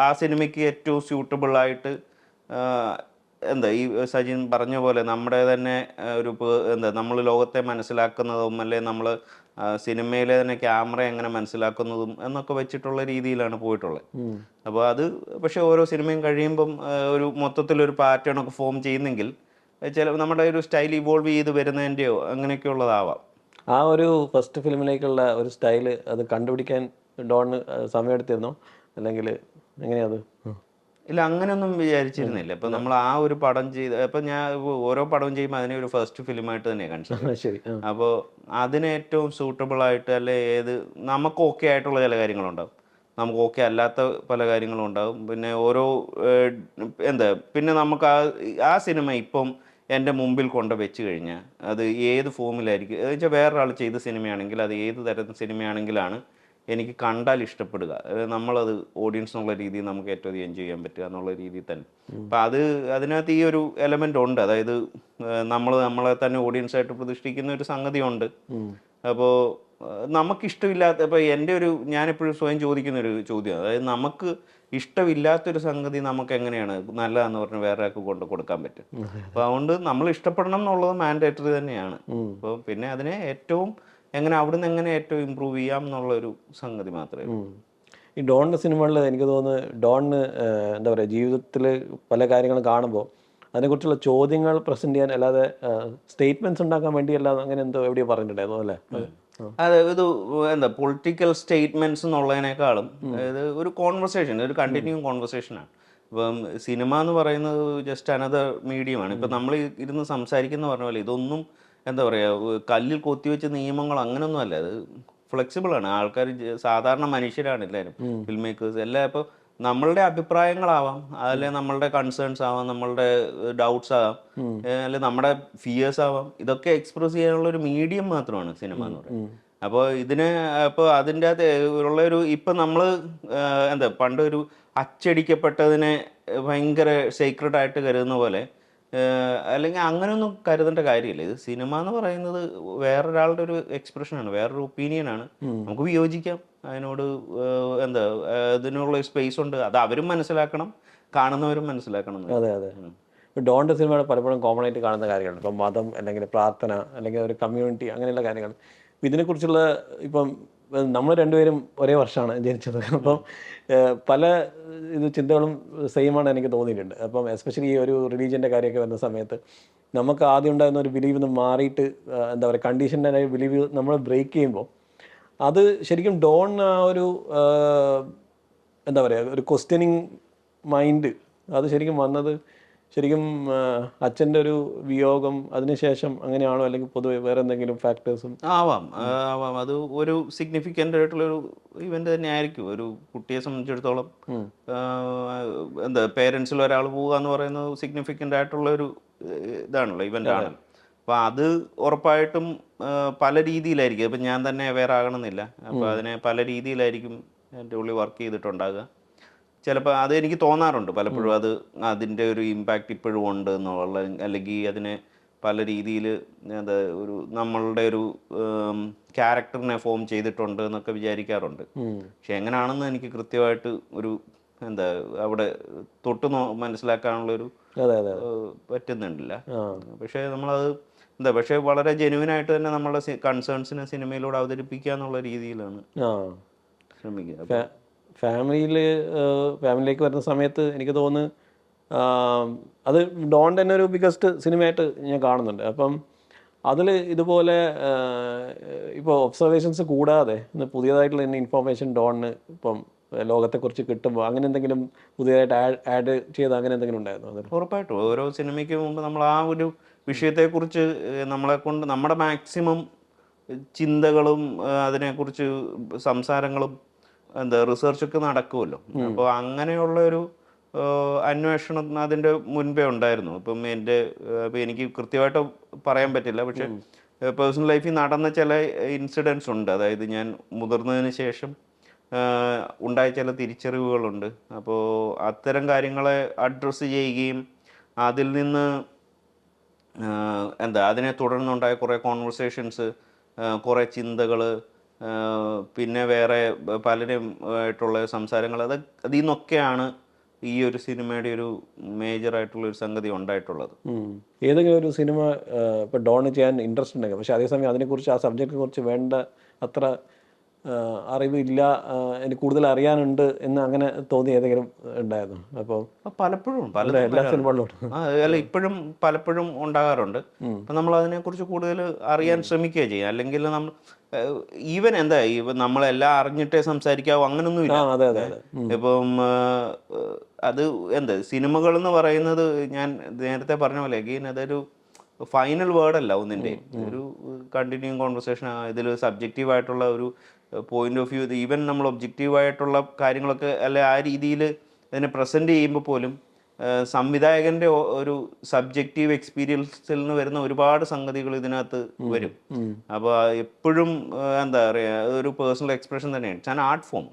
ആ സിനിമയ്ക്ക് ഏറ്റവും സ്യൂട്ടബിളായിട്ട് ഈ സജിൻ പറഞ്ഞ പോലെ നമ്മുടെ തന്നെ ഒരു നമ്മൾ ലോകത്തെ മനസ്സിലാക്കുന്നതും അല്ലെ നമ്മൾ സിനിമയിലെ തന്നെ ക്യാമറ എങ്ങനെ മനസ്സിലാക്കുന്നതും എന്നൊക്കെ വെച്ചിട്ടുള്ള രീതിയിലാണ് പോയിട്ടുള്ളത്. അപ്പോൾ അത് പക്ഷേ ഓരോ സിനിമയും കഴിയുമ്പം ഒരു മൊത്തത്തിലൊരു പാറ്റേൺ ഒക്കെ ഫോം ചെയ്യുന്നെങ്കിൽ നമ്മുടെ ഒരു സ്റ്റൈൽ ഇവോൾവ് ചെയ്ത് വരുന്നതിൻ്റെയോ അങ്ങനെയൊക്കെ ഉള്ളതാവാം. ആ ഒരു ഫസ്റ്റ് ഫിലിമിലേക്കുള്ള ഒരു സ്റ്റൈല് അത് കണ്ടുപിടിക്കാൻ ഡോണിന് സമയമെടുത്തിരുന്നോ, അല്ലെങ്കിൽ എങ്ങനെയത്? ഇല്ല, അങ്ങനെയൊന്നും വിചാരിച്ചിരുന്നില്ല. ഇപ്പം നമ്മൾ ആ ഒരു പടം ചെയ്ത് ഇപ്പം ഞാൻ ഓരോ പടവും ചെയ്യുമ്പോൾ അതിനെ ഒരു ഫസ്റ്റ് ഫിലിമായിട്ട് തന്നെയാണ് കൺസിഡർ. ശരി. അപ്പോൾ അതിന് ഏറ്റവും സൂട്ടബിളായിട്ട് അല്ലെ നമുക്ക് ഓക്കെ ആയിട്ടുള്ള ചില കാര്യങ്ങളുണ്ടാവും, നമുക്ക് ഓക്കെ അല്ലാത്ത പല കാര്യങ്ങളും ഉണ്ടാവും. പിന്നെ ഓരോ പിന്നെ നമുക്ക് ആ സിനിമ ഇപ്പം എൻ്റെ മുമ്പിൽ കൊണ്ട് വെച്ച് കഴിഞ്ഞാൽ അത് ഏത് ഫോമിലായിരിക്കും എന്ന് വെച്ചാൽ വേറൊരാൾ ചെയ്ത സിനിമയാണെങ്കിൽ അത് ഏത് തരം സിനിമയാണെങ്കിലാണ് എനിക്ക് കണ്ടാൽ ഇഷ്ടപ്പെടുക, നമ്മളത് ഓഡിയൻസ് എന്നുള്ള രീതിയിൽ നമുക്ക് ഏറ്റവും അധികം എൻജോയ് ചെയ്യാൻ പറ്റുക എന്നുള്ള രീതിയിൽ തന്നെ. അപ്പം അതിനകത്ത് ഈ ഒരു എലമെൻ്റ് ഉണ്ട്. അതായത് നമ്മളെ തന്നെ ഓഡിയൻസായിട്ട് പ്രതിഷ്ഠിക്കുന്ന ഒരു സംഗതി ഉണ്ട്. അപ്പോൾ നമുക്കിഷ്ടമില്ലാത്ത ഇപ്പോൾ ഞാനെപ്പോഴും സ്വയം ചോദിക്കുന്നൊരു ചോദ്യം, അതായത് നമുക്ക് ഇഷ്ടമില്ലാത്തൊരു സംഗതി നമുക്ക് എങ്ങനെയാണ് നല്ലതെന്ന് പറഞ്ഞ് വേറെ ആൾക്ക് കൊണ്ട് കൊടുക്കാൻ പറ്റും. അപ്പോൾ അതുകൊണ്ട് നമ്മൾ ഇഷ്ടപ്പെടണം എന്നുള്ളത് മാൻഡേറ്ററി തന്നെയാണ്. അപ്പോൾ പിന്നെ അതിനെ അവിടുന്ന് എങ്ങനെ ഏറ്റവും ഇമ്പ്രൂവ് ചെയ്യാം എന്നുള്ളൊരു സംഗതി മാത്രമേ. ഈ ഡോണിൻ്റെ സിനിമകളിൽ എനിക്ക് തോന്നുന്നു ഡോണിന് എന്താ പറയുക, ജീവിതത്തിൽ പല കാര്യങ്ങളും കാണുമ്പോൾ അതിനെക്കുറിച്ചുള്ള ചോദ്യങ്ങൾ പ്രസൻറ്റ് ചെയ്യാൻ അല്ലാതെ സ്റ്റേറ്റ്മെൻറ്റ്സ് ഉണ്ടാക്കാൻ വേണ്ടിയല്ലാതെ അങ്ങനെ എവിടെയോ പറഞ്ഞിട്ടുണ്ടായിരുന്നു അല്ലേ? അതെ, ഇത് പൊളിറ്റിക്കൽ സ്റ്റേറ്റ്മെൻറ്റ്സ് എന്നുള്ളതിനേക്കാളും ഇത് ഒരു കോൺവെർസേഷൻ, ഒരു കണ്ടിന്യൂയിങ് കോൺവെർസേഷനാണ്. ഇപ്പം സിനിമ എന്ന് പറയുന്നത് ജസ്റ്റ് അനദർ മീഡിയമാണ്. ഇപ്പം നമ്മൾ ഇരുന്ന് സംസാരിക്കുന്ന പറഞ്ഞ പോലെ ഇതൊന്നും എന്താ പറയുക കല്ലിൽ കൊത്തിവെച്ച നിയമങ്ങൾ അങ്ങനെയൊന്നും അല്ല. അത് ഫ്ലെക്സിബിൾ ആണ്. ആൾക്കാർ സാധാരണ മനുഷ്യരാണ് എല്ലാവരും, ഫിൽം മേക്കേഴ്സ് എല്ലാം. ഇപ്പോൾ നമ്മളുടെ അഭിപ്രായങ്ങളാവാം, അല്ലെങ്കിൽ നമ്മളുടെ കൺസേൺസ് ആവാം, നമ്മളുടെ ഡൗട്ട്സ് ആവാം, അല്ലെങ്കിൽ നമ്മുടെ ഫിയേഴ്സ് ആവാം, ഇതൊക്കെ എക്സ്പ്രസ് ചെയ്യാനുള്ള ഒരു മീഡിയം മാത്രമാണ് സിനിമ എന്ന് പറയുന്നത്. അപ്പോൾ അപ്പോൾ അതിൻ്റെ അകത്ത് ഉള്ളൊരു ഇപ്പം നമ്മൾ എന്താ പണ്ട് ഒരു അച്ചടിക്കപ്പെട്ടതിനെ ഭയങ്കര സീക്രട്ട് ആയിട്ട് കരുതുന്ന പോലെ, അല്ലെങ്കിൽ അങ്ങനെയൊന്നും കരുതേണ്ട കാര്യമില്ല. ഇത് സിനിമ എന്ന് പറയുന്നത് വേറൊരാളുടെ ഒരു എക്സ്പ്രഷനാണ്, വേറൊരു ഒപ്പീനിയനാണ്. നമുക്ക് വിയോജിക്കാം അതിനോട്, എന്താ ഇതിനുള്ള സ്പേസ് ഉണ്ട്. അത് അവരും മനസ്സിലാക്കണം, കാണുന്നവരും മനസ്സിലാക്കണം. അതെ അതെ. ഡോണിൻ്റെ സിനിമയുടെ പലപ്പോഴും കോമൺ ആയിട്ട് കാണുന്ന കാര്യങ്ങളുണ്ട്. ഇപ്പം മതം, അല്ലെങ്കിൽ പ്രാർത്ഥന, അല്ലെങ്കിൽ ഒരു കമ്മ്യൂണിറ്റി, അങ്ങനെയുള്ള കാര്യങ്ങൾ. ഇതിനെക്കുറിച്ചുള്ള ഇപ്പം നമ്മൾ രണ്ടുപേരും ഒരേ വർഷമാണ് ജനിച്ചത്. അപ്പം പല ചിന്തകളും സെയിമാണ് എനിക്ക് തോന്നിയിട്ടുണ്ട്. അപ്പം എസ്പെഷ്യലി ഈ ഒരു റിലീജിയൻ്റെ കാര്യമൊക്കെ വരുന്ന സമയത്ത് നമുക്ക് ആദ്യം ഉണ്ടായിരുന്ന ഒരു ബിലീവ് നിന്ന് മാറിയിട്ട് എന്താ പറയുക, കണ്ടീഷൻ്റെ ബിലീവ് നമ്മൾ ബ്രേക്ക് ചെയ്യുമ്പോൾ അത് ശരിക്കും ഡോൺ ആ ഒരു എന്താ പറയുക, ഒരു ക്വസ്റ്റ്യനിങ് മൈൻഡ് അത് ശരിക്കും വന്നത് ശരിക്കും അച്ഛൻ്റെ ഒരു വിയോഗം അതിനുശേഷം അങ്ങനെയാണോ, അല്ലെങ്കിൽ പൊതുവെ വേറെ എന്തെങ്കിലും ഫാക്ടേഴ്സും ആവാം. അത് ഒരു സിഗ്നിഫിക്കൻ്റ് ആയിട്ടുള്ളൊരു ഇവൻ്റ് തന്നെ ആയിരിക്കും ഒരു കുട്ടിയെ സംബന്ധിച്ചിടത്തോളം. എന്താ പേരൻസിൽ ഒരാൾ പോവുക എന്ന് പറയുന്നത് സിഗ്നിഫിക്കൻ്റ് ആയിട്ടുള്ളൊരു ഇതാണല്ലോ, ഇവൻ്റ് ആണല്ലോ. അപ്പോൾ അത് ഉറപ്പായിട്ടും പല രീതിയിലായിരിക്കും. ഇപ്പം ഞാൻ തന്നെ അവെയർ ആകണമെന്നില്ല. അപ്പോൾ അതിനെ പല രീതിയിലായിരിക്കും എൻ്റെ ഉള്ളിൽ വർക്ക് ചെയ്തിട്ടുണ്ടാകുക. ചിലപ്പോൾ അത് എനിക്ക് തോന്നാറുണ്ട് പലപ്പോഴും, അതിൻ്റെ ഒരു ഇമ്പാക്റ്റ് ഇപ്പോഴും ഉണ്ട് എന്നുള്ള, അല്ലെങ്കിൽ അതിനെ പല രീതിയിൽ എന്താ ഒരു നമ്മളുടെ ഒരു ക്യാരക്ടറിനെ ഫോം ചെയ്തിട്ടുണ്ട് എന്നൊക്കെ വിചാരിക്കാറുണ്ട്. പക്ഷെ എങ്ങനെയാണെന്ന് എനിക്ക് കൃത്യമായിട്ട് ഒരു എന്താ അവിടെ തൊട്ട് മനസ്സിലാക്കാനുള്ളൊരു പറ്റുന്നുണ്ടില്ല. പക്ഷേ നമ്മളത് പക്ഷേ വളരെ ജെന്യുവനായിട്ട് തന്നെ നമ്മളുടെ കൺസേൺസിനെ സിനിമയിലൂടെ അവതരിപ്പിക്കുക എന്നുള്ള രീതിയിലാണ് ശ്രമിക്കുക. ഫാമിലിയിലേക്ക് വരുന്ന സമയത്ത് എനിക്ക് തോന്നുന്നു അത് ഡോൺ തന്നെ ഒരു ബിഗസ്റ്റ് സിനിമയായിട്ട് ഞാൻ കാണുന്നുണ്ട്. അപ്പം അതിൽ ഇതുപോലെ ഇപ്പോൾ ഒബ്സർവേഷൻസ് കൂടാതെ പുതിയതായിട്ടുള്ള ഇൻഫോർമേഷൻ ഡോണിന് ഇപ്പം ലോകത്തെക്കുറിച്ച് കിട്ടുമ്പോൾ അങ്ങനെ എന്തെങ്കിലും പുതിയതായിട്ട് ആഡ് ചെയ്ത് അങ്ങനെ എന്തെങ്കിലും ഉണ്ടായിരുന്നു? അതിൽ ഉറപ്പായിട്ടും ഓരോ സിനിമയ്ക്ക് മുമ്പ് നമ്മൾ ആ ഒരു വിഷയത്തെക്കുറിച്ച് നമ്മളെക്കൊണ്ട് നമ്മുടെ മാക്സിമം ചിന്തകളും അതിനെക്കുറിച്ച് സംസാരങ്ങളും റിസർച്ചൊക്കെ നടക്കുമല്ലോ. അപ്പോൾ അങ്ങനെയുള്ള ഒരു അന്വേഷണം അതിൻ്റെ മുൻപേ ഉണ്ടായിരുന്നു. ഇപ്പം ഇപ്പം എനിക്ക് കൃത്യമായിട്ട് പറയാൻ പറ്റില്ല, പക്ഷെ പേഴ്സണൽ ലൈഫിൽ നടന്ന ചില ഇൻസിഡൻസ് ഉണ്ട്. അതായത് ഞാൻ മുതിർന്നതിന് ശേഷം ഉണ്ടായ ചില തിരിച്ചറിവുകളുണ്ട്. അപ്പോൾ അത്തരം കാര്യങ്ങളെ അഡ്രസ്സ് ചെയ്യുകയും അതിൽ നിന്ന് അതിനെ തുടർന്നുണ്ടായ കുറേ കോൺവെർസേഷൻസ്, കുറേ ചിന്തകൾ, പിന്നെ വേറെ പലരും ആയിട്ടുള്ള സംസാരങ്ങൾ, അതിൽ നിന്നൊക്കെയാണ് ഈ ഒരു സിനിമയുടെ ഒരു മേജറായിട്ടുള്ളൊരു സംഗതി ഉണ്ടായിട്ടുള്ളത്. ഏതെങ്കിലും ഒരു സിനിമ ഇപ്പോൾ ഡോൺ ചെയ്യാൻ ഇൻട്രസ്റ്റ് ഉണ്ടെങ്കിൽ, പക്ഷേ അതേസമയം അതിനെക്കുറിച്ച് ആ സബ്ജക്റ്റിനെ കുറിച്ച് വേണ്ട അത്ര അറിവില്ല, എനിക്ക് കൂടുതൽ അറിയാനുണ്ട് എന്ന് അങ്ങനെ തോന്നി ഏതെങ്കിലും ഉണ്ടായിരുന്നു? അപ്പോൾ പലപ്പോഴും എല്ലാ സിനിമകളിലും അല്ല, ഇപ്പോഴും പലപ്പോഴും ഉണ്ടാകാറുണ്ട്. അപ്പം നമ്മൾ അതിനെക്കുറിച്ച് കൂടുതൽ അറിയാൻ ശ്രമിക്കുക ചെയ്യാം. അല്ലെങ്കിൽ നമ്മൾ ഈവൻ നമ്മളെല്ലാം അറിഞ്ഞിട്ടേ സംസാരിക്കാവോ അങ്ങനൊന്നും ഇല്ല. ഇപ്പം അത് സിനിമകൾ എന്ന് പറയുന്നത് ഞാൻ നേരത്തെ പറഞ്ഞ പോലെ അഗെയിൻ അതൊരു ഫൈനൽ വേർഡല്ല ഒന്നിൻ്റെ, ഒരു കണ്ടിന്യൂയിങ് കോൺവെർസേഷൻ. ഇതിൽ സബ്ജക്റ്റീവായിട്ടുള്ള ഒരു പോയിന്റ് ഓഫ് വ്യൂ, ഈവൻ നമ്മൾ ഒബ്ജക്റ്റീവായിട്ടുള്ള കാര്യങ്ങളൊക്കെ അല്ലെ ആ രീതിയിൽ അതിനെ പ്രസൻറ്റ് ചെയ്യുമ്പോൾ പോലും സംവിധായകൻ്റെ ഒരു സബ്ജക്റ്റീവ് എക്സ്പീരിയൻസിൽ നിന്ന് വരുന്ന ഒരുപാട് സംഗതികൾ ഇതിനകത്ത് വരും. അപ്പോൾ എപ്പോഴും എന്താ പറയുക, ഒരു പേഴ്സണൽ എക്സ്പ്രഷൻ തന്നെയാണ്. It's an art form.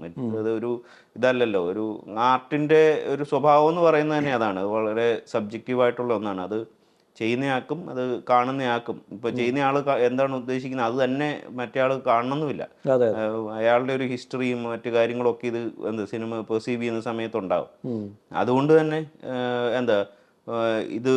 അതൊരു ഇതല്ലല്ലോ, ഒരു ആർട്ടിൻ്റെ ഒരു സ്വഭാവം എന്ന് പറയുന്നത് തന്നെ അതാണ്. വളരെ സബ്ജക്റ്റീവായിട്ടുള്ള ഒന്നാണ്. അത് ചെയ്യുന്നയാൾക്കും അത് കാണുന്നയാൾക്കും, ഇപ്പോൾ ചെയ്യുന്നയാൾ എന്താണ് ഉദ്ദേശിക്കുന്നത് അത് തന്നെ മറ്റേ ആൾ കാണണമെന്നുമില്ല. അയാളുടെ ഒരു ഹിസ്റ്ററിയും മറ്റു കാര്യങ്ങളൊക്കെ ഇത് സിനിമ പെർസീവ് ചെയ്യുന്ന സമയത്തുണ്ടാവും. അതുകൊണ്ട് തന്നെ ഇത്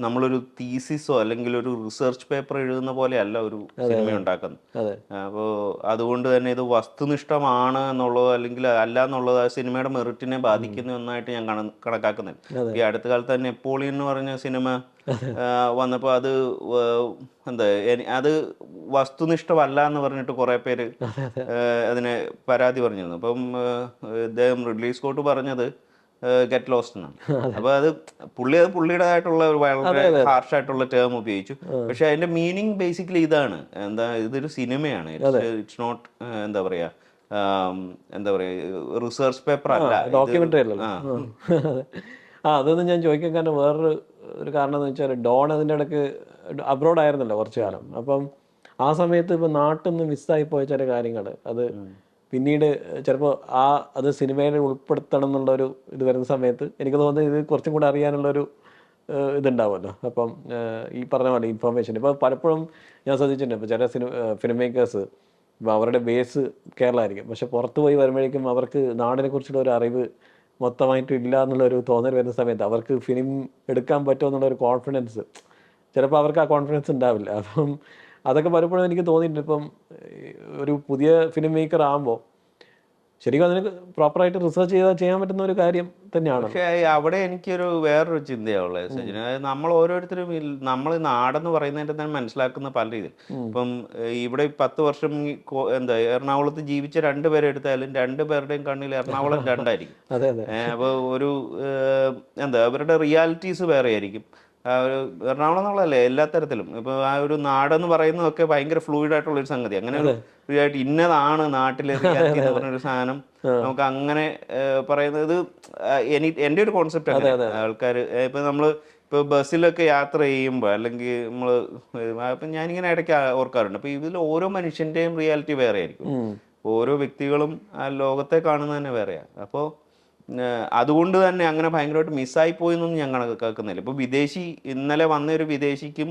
നമ്മളൊരു തീസിസോ അല്ലെങ്കിൽ ഒരു റിസർച്ച് പേപ്പർ എഴുതുന്ന പോലെയല്ല ഒരു സിനിമ ഉണ്ടാക്കുന്നത്. അപ്പോൾ അതുകൊണ്ട് തന്നെ ഇത് വസ്തുനിഷ്ഠമാണ് എന്നുള്ളതോ അല്ലെങ്കിൽ അല്ല എന്നുള്ളത് ആ സിനിമയുടെ മെറിറ്റിനെ ബാധിക്കുന്ന ഒന്നായിട്ട് ഞാൻ കണക്കാക്കുന്നില്ല. ഈ അടുത്ത കാലത്ത് തന്നെ നെപ്പോളിയൻ എന്ന് പറഞ്ഞ സിനിമ വന്നപ്പോൾ അത് വസ്തുനിഷ്ഠമല്ല എന്ന് പറഞ്ഞിട്ട് കുറേ പേര് അതിനെ പരാതി പറഞ്ഞിരുന്നു. അപ്പം ഇദ്ദേഹം റിഡ്ലി സ്കോട്ട് പറഞ്ഞത് ഗെറ്റ് ലോസ്റ്റ് എന്നാണ്. അപ്പോൾ അത് പുള്ളിയുടേതായിട്ടുള്ള ഒരു വളരെ ഹാർഷായിട്ടുള്ള ടേം ഉപയോഗിച്ചു. പക്ഷെ അതിന്റെ മീനിങ് ബേസിക്കലി ഇതാണ്, എന്താ, ഇതൊരു സിനിമയാണ്. ഇറ്റ്സ് നോട്ട് എന്താ പറയുക, റിസർച്ച് പേപ്പർ അല്ല, ഡോക്യുമെന്ററി അല്ലല്ലോ. അതൊന്നും ഞാൻ ചോദിക്കാൻ കാരണം വേറൊരു കാരണം എന്ന് വെച്ചാൽ ഡോൺ അതിൻ്റെ ഇടയ്ക്ക് അബ്രോഡ് ആയിരുന്നല്ലോ കുറച്ചു കാലം. അപ്പം ആ സമയത്ത് ഇപ്പം നാട്ടിൽ നിന്ന് മിസ്സായി പോയ ചില കാര്യങ്ങൾ അത് പിന്നീട് ചിലപ്പോൾ അത് സിനിമയിൽ ഉൾപ്പെടുത്തണം എന്നുള്ളൊരു ഇത് വരുന്ന സമയത്ത് എനിക്ക് തോന്നുന്നത് ഇത് കുറച്ചും കൂടെ അറിയാനുള്ളൊരു ഇതുണ്ടാവുമല്ലോ. അപ്പം ഈ പറഞ്ഞ പോലെ ഇൻഫർമേഷൻ ഇപ്പോൾ പലപ്പോഴും ഞാൻ ശ്രദ്ധിച്ചിട്ടുണ്ട്. ഇപ്പോൾ ചില ഫിലിം മേക്കേഴ്സ് ഇപ്പോൾ അവരുടെ ബേസ് കേരള ആയിരിക്കും, പക്ഷെ പുറത്ത് പോയി വരുമ്പോഴേക്കും അവർക്ക് നാടിനെ കുറിച്ചുള്ള ഒരു അറിവ് മൊത്തമായിട്ടും ഇല്ല എന്നുള്ളൊരു തോന്നൽ വരുന്ന സമയത്ത് അവർക്ക് ഫിലിം എടുക്കാൻ പറ്റുമോ എന്നുള്ളൊരു കോൺഫിഡൻസ് ചിലപ്പോൾ അവർക്ക് ആ കോൺഫിഡൻസ് ഉണ്ടാവില്ല. അപ്പം അതൊക്കെ പലപ്പോഴും എനിക്ക് തോന്നിയിട്ടുണ്ട്. ഇപ്പം ഒരു പുതിയ ഫിലിം മേക്കർ ആകുമ്പോൾ ശരിക്കും അതിന് പ്രോപ്പറായിട്ട് റിസർച്ച് ചെയ്താൽ ചെയ്യാൻ പറ്റുന്ന ഒരു കാര്യം തന്നെയാണ്. പക്ഷേ അവിടെ എനിക്കൊരു വേറൊരു ചിന്തയുള്ളത് സജിന, നമ്മൾ ഓരോരുത്തരും നമ്മൾ നാടെന്ന് പറയുന്നതിൻ്റെ തന്നെ മനസ്സിലാക്കുന്ന പല രീതിയിൽ. ഇപ്പം ഇവിടെ 10 വർഷം എറണാകുളത്ത് ജീവിച്ച 2 പേരെ എടുത്താലും 2 പേരുടെയും കണ്ണിൽ എറണാകുളം രണ്ടായിരിക്കും. അപ്പോൾ ഒരു അവരുടെ റിയാലിറ്റീസ് വേറെ ആയിരിക്കും. എറണാകുളം എന്നുള്ളതല്ലേ എല്ലാ തരത്തിലും. ഇപ്പോൾ ആ ഒരു നാടെന്ന് പറയുന്നതൊക്കെ ഭയങ്കര ഫ്ലൂയിഡ് ആയിട്ടുള്ള ഒരു സംഗതി. അങ്ങനെ ഒരു ഫ്ലൂയിഡായിട്ട് ഇന്നതാണ് നാട്ടിലെ റിയാലിറ്റി എന്ന് പറഞ്ഞൊരു സാധനം നമുക്ക് അങ്ങനെ പറയുന്നത് എൻ്റെ ഒരു കോൺസെപ്റ്റ് ആണ്. ആൾക്കാർ ഇപ്പോൾ ബസ്സിലൊക്കെ യാത്ര ചെയ്യുമ്പോൾ അല്ലെങ്കിൽ അപ്പം ഞാനിങ്ങനെ ഇടയ്ക്ക് ഓർക്കാറുണ്ട്, അപ്പോൾ ഇതിൽ ഓരോ മനുഷ്യൻ്റെയും റിയാലിറ്റി വേറെ ആയിരിക്കും. ഓരോ വ്യക്തികളും ആ ലോകത്തെ കാണുന്നത് തന്നെ വേറെയാണ്. അപ്പോൾ അതുകൊണ്ട് തന്നെ അങ്ങനെ ഭയങ്കരമായിട്ട് മിസ്സായി പോയെന്നൊന്നും ഞാൻ കണക്കാക്കുന്നില്ല. ഇപ്പൊ ഇന്നലെ വന്ന ഒരു വിദേശിക്കും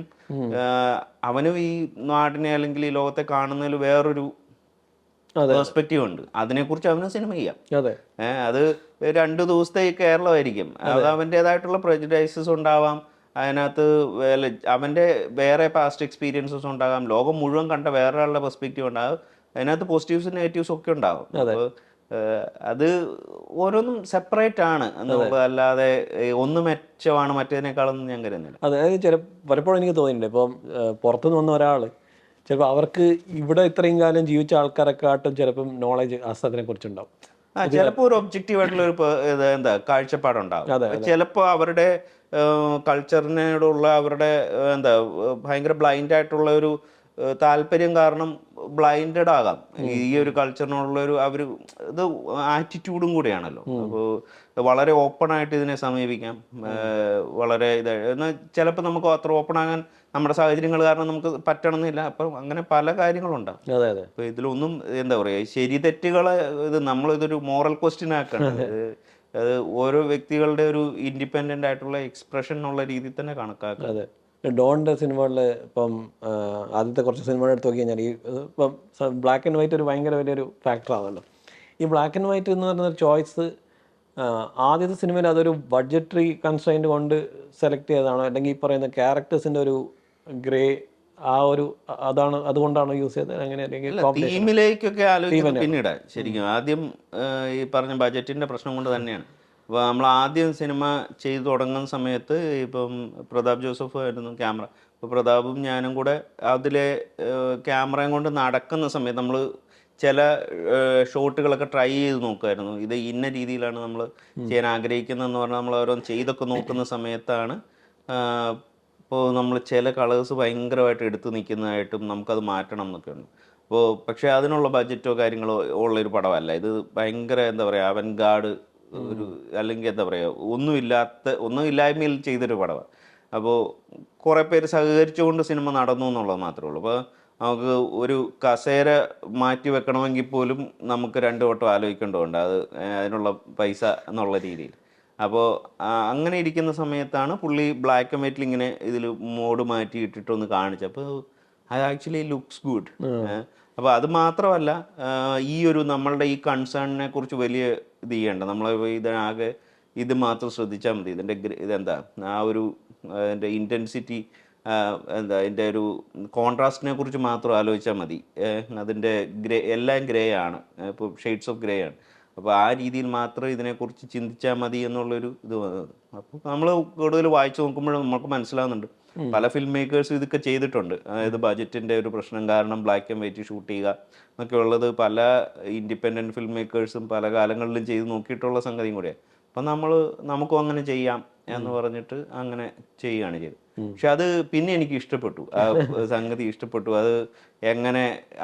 അവനും ഈ നാടിനെ അല്ലെങ്കിൽ ഈ ലോകത്തെ കാണുന്നതിൽ വേറൊരു പെർസ്പെക്റ്റീവ് ഉണ്ട്. അതിനെക്കുറിച്ച് അവന് സിനിമ ചെയ്യാം. അത് 2 ദിവസത്തെ കേരളമായിരിക്കും. അത് അവൻ്റെതായിട്ടുള്ള പ്രെജുഡൈസസ് ഉണ്ടാവാം, അതിനകത്ത് അവൻ്റെ വേറെ പാസ്റ്റ് എക്സ്പീരിയൻസസ് ഉണ്ടാകാം, ലോകം മുഴുവൻ കണ്ട വേറെ ആളുടെ പെർസ്പെക്റ്റീവ് ഉണ്ടാകും, അതിനകത്ത് പോസിറ്റീവ്സും നെഗറ്റീവ്സും ഒക്കെ ഉണ്ടാകും. അത് ഓരോന്നും സെപ്പറേറ്റ് ആണ് എന്നുള്ളത്, അല്ലാതെ ഒന്ന് മെച്ചമാണ് മറ്റേതിനേക്കാളൊന്നും ഞാൻ കരുതുന്നില്ല. അതായത് പലപ്പോഴും എനിക്ക് തോന്നിയിട്ടുണ്ട്, ഇപ്പം പുറത്തുനിന്ന് വന്ന ഒരാൾ ചിലപ്പോൾ അവർക്ക് ഇവിടെ ഇത്രയും കാലം ജീവിച്ച ആൾക്കാരെക്കാട്ടും ചിലപ്പം നോളജ് അതിനെ കുറിച്ചുണ്ടാവും. ചിലപ്പോൾ ഒരു ഒബ്ജക്റ്റീവ് ആയിട്ടുള്ള ഒരു കാഴ്ചപ്പാടുണ്ടാവും. ചിലപ്പോൾ അവരുടെ കൾച്ചറിനോടുള്ള അവരുടെ ഭയങ്കര ബ്ലൈൻഡ് ആയിട്ടുള്ള ഒരു താല്പര്യം കാരണം ബ്ലൈൻഡഡ് ആകാം. ഈ ഒരു കൾച്ചറിനുള്ള ഒരു ഇത് ആറ്റിറ്റ്യൂഡും കൂടിയാണല്ലോ. അപ്പോൾ വളരെ ഓപ്പൺ ആയിട്ട് ഇതിനെ സമീപിക്കാം. വളരെ എന്നാൽ ചിലപ്പോൾ നമുക്ക് അത്ര ഓപ്പൺ ആകാൻ നമ്മുടെ സാഹചര്യങ്ങൾ കാരണം നമുക്ക് പറ്റണമെന്നില്ല. അപ്പം അങ്ങനെ പല കാര്യങ്ങളുണ്ടാകും. അപ്പോൾ ഇതിലൊന്നും ശരി തെറ്റുകളെ നമ്മളിതൊരു മോറൽ ക്വസ്റ്റ്യൻ ആക്കണം. അത് ഓരോ വ്യക്തികളുടെ ഒരു ഇൻഡിപെൻഡൻ്റ് ആയിട്ടുള്ള എക്സ്പ്രഷൻ എന്നുള്ള രീതിയിൽ തന്നെ കണക്കാക്കുക. ഡോണിൻ്റെ സിനിമകളിൽ ഇപ്പം ആദ്യത്തെ കുറച്ച് സിനിമകൾ എടുത്ത് നോക്കി കഴിഞ്ഞാൽ ഇപ്പം ബ്ലാക്ക് ആൻഡ് വൈറ്റ് ഒരു ഭയങ്കര വലിയൊരു ഫാക്ടറാണല്ലോ. ഈ ബ്ലാക്ക് ആൻഡ് വൈറ്റ് എന്ന് പറയുന്നൊരു ചോയ്സ് ആദ്യത്തെ സിനിമയിൽ അതൊരു ബഡ്ജറ്ററി കൺസ്ട്രെയിൻറ്റ് കൊണ്ട് സെലക്ട് ചെയ്തതാണോ, അല്ലെങ്കിൽ ഈ പറയുന്ന ക്യാരക്ടേഴ്സിൻ്റെ ഒരു ഗ്രേ അതുകൊണ്ടാണോ യൂസ് ചെയ്തത്? അങ്ങനെ തീമിലേക്കൊക്കെ ആലോചിക്കുന്നത് പിന്നീട് ശരിക്കും ആദ്യം ഈ പറഞ്ഞ ബഡ്ജറ്റിൻ്റെ പ്രശ്നം കൊണ്ട് തന്നെയാണ്. അപ്പോൾ നമ്മൾ ആദ്യം സിനിമ ചെയ്തു തുടങ്ങുന്ന സമയത്ത് ഇപ്പം പ്രതാപ് ജോസഫ് ആയിരുന്നു ക്യാമറ. അപ്പോൾ പ്രതാപും ഞാനും കൂടെ അതിലെ ക്യാമറയും കൊണ്ട് നടക്കുന്ന സമയത്ത് നമ്മൾ ചില ഷോട്ടുകളൊക്കെ ട്രൈ ചെയ്ത് നോക്കുമായിരുന്നു. ഇത് ഇന്ന രീതിയിലാണ് നമ്മൾ ചെയ്യാൻ ആഗ്രഹിക്കുന്നതെന്ന് പറഞ്ഞാൽ നമ്മൾ ഓരോന്ന് ചെയ്തൊക്കെ നോക്കുന്ന സമയത്താണ് ഇപ്പോൾ നമ്മൾ ചില കളേഴ്സ് ഭയങ്കരമായിട്ട് എടുത്തു നിൽക്കുന്നതായിട്ടും നമുക്കത് മാറ്റണം എന്നൊക്കെ ഉണ്ട്. അപ്പോൾ പക്ഷേ അതിനുള്ള ബഡ്ജറ്റോ കാര്യങ്ങളോ ഉള്ളൊരു പടമല്ല ഇത്. ഭയങ്കര അവൻഗാർഡ് ഒരു അല്ലെങ്കിൽ ഒന്നുമില്ലായ്മയിൽ ചെയ്തൊരു പടമാണ്. അപ്പോൾ കുറേ പേര് സഹകരിച്ചുകൊണ്ട് സിനിമ നടന്നു എന്നുള്ളത് മാത്രമേ ഉള്ളൂ. അപ്പോൾ നമുക്ക് ഒരു കസേര മാറ്റി വെക്കണമെങ്കിൽ പോലും നമുക്ക് 2 വട്ടം ആലോചിക്കേണ്ടതുണ്ട് അതിനുള്ള പൈസ എന്നുള്ള രീതിയിൽ. അപ്പോൾ അങ്ങനെ ഇരിക്കുന്ന സമയത്താണ് പുള്ളി ബ്ലാക്ക് ആൻഡ് വൈറ്റിൽ ഇങ്ങനെ ഇതിൽ മോഡ് മാറ്റി ഇട്ടിട്ടൊന്ന് കാണിച്ചപ്പോൾ അത് ആക്ച്വലി ലുക്സ് ഗുഡ്. അപ്പോൾ അത് മാത്രമല്ല, ഈ ഒരു നമ്മളുടെ ഈ കൺസേണിനെ കുറിച്ച് വലിയ ഇത് ചെയ്യേണ്ട, നമ്മൾ ഇതിനാകെ ഇത് മാത്രം ശ്രദ്ധിച്ചാൽ മതി. ഇതെന്താ ആ ഒരു അതിൻ്റെ ഇൻറ്റൻസിറ്റി അതിൻ്റെ ഒരു കോൺട്രാസ്റ്റിനെ കുറിച്ച് മാത്രം ആലോചിച്ചാൽ മതി. അതിൻ്റെ എല്ലാം ഗ്രേ ആണ്, ഇപ്പോൾ ഷെയ്ഡ്സ് ഓഫ് ഗ്രേ ആണ്. അപ്പോൾ ആ രീതിയിൽ മാത്രം ഇതിനെക്കുറിച്ച് ചിന്തിച്ചാൽ മതി എന്നുള്ളൊരു ഇത്. അപ്പോൾ നമ്മൾ കൂടുതൽ വായിച്ചു നോക്കുമ്പോഴും നമുക്ക് മനസ്സിലാവുന്നുണ്ട് പല ഫിലിം മേക്കേഴ്സും ഇതൊക്കെ ചെയ്തിട്ടുണ്ട്. അതായത് ബഡ്ജറ്റിൻ്റെ ഒരു പ്രശ്നം കാരണം ബ്ലാക്ക് ആൻഡ് വൈറ്റ് ഷൂട്ട് ചെയ്യുക എന്നൊക്കെ ഉള്ളത് പല ഇൻഡിപെൻഡൻറ്റ് ഫിലിം മേക്കേഴ്സും പല കാലങ്ങളിലും ചെയ്ത് നോക്കിയിട്ടുള്ള സംഗതിയും കൂടെയാണ്. അപ്പം നമുക്കും അങ്ങനെ ചെയ്യാം എന്ന് പറഞ്ഞിട്ട് അങ്ങനെ ചെയ്യുകയാണ് ചെയ്തത്. പക്ഷെ അത് പിന്നെ എനിക്ക് ഇഷ്ടപ്പെട്ടു, ആ സംഗതി ഇഷ്ടപ്പെട്ടു. അത്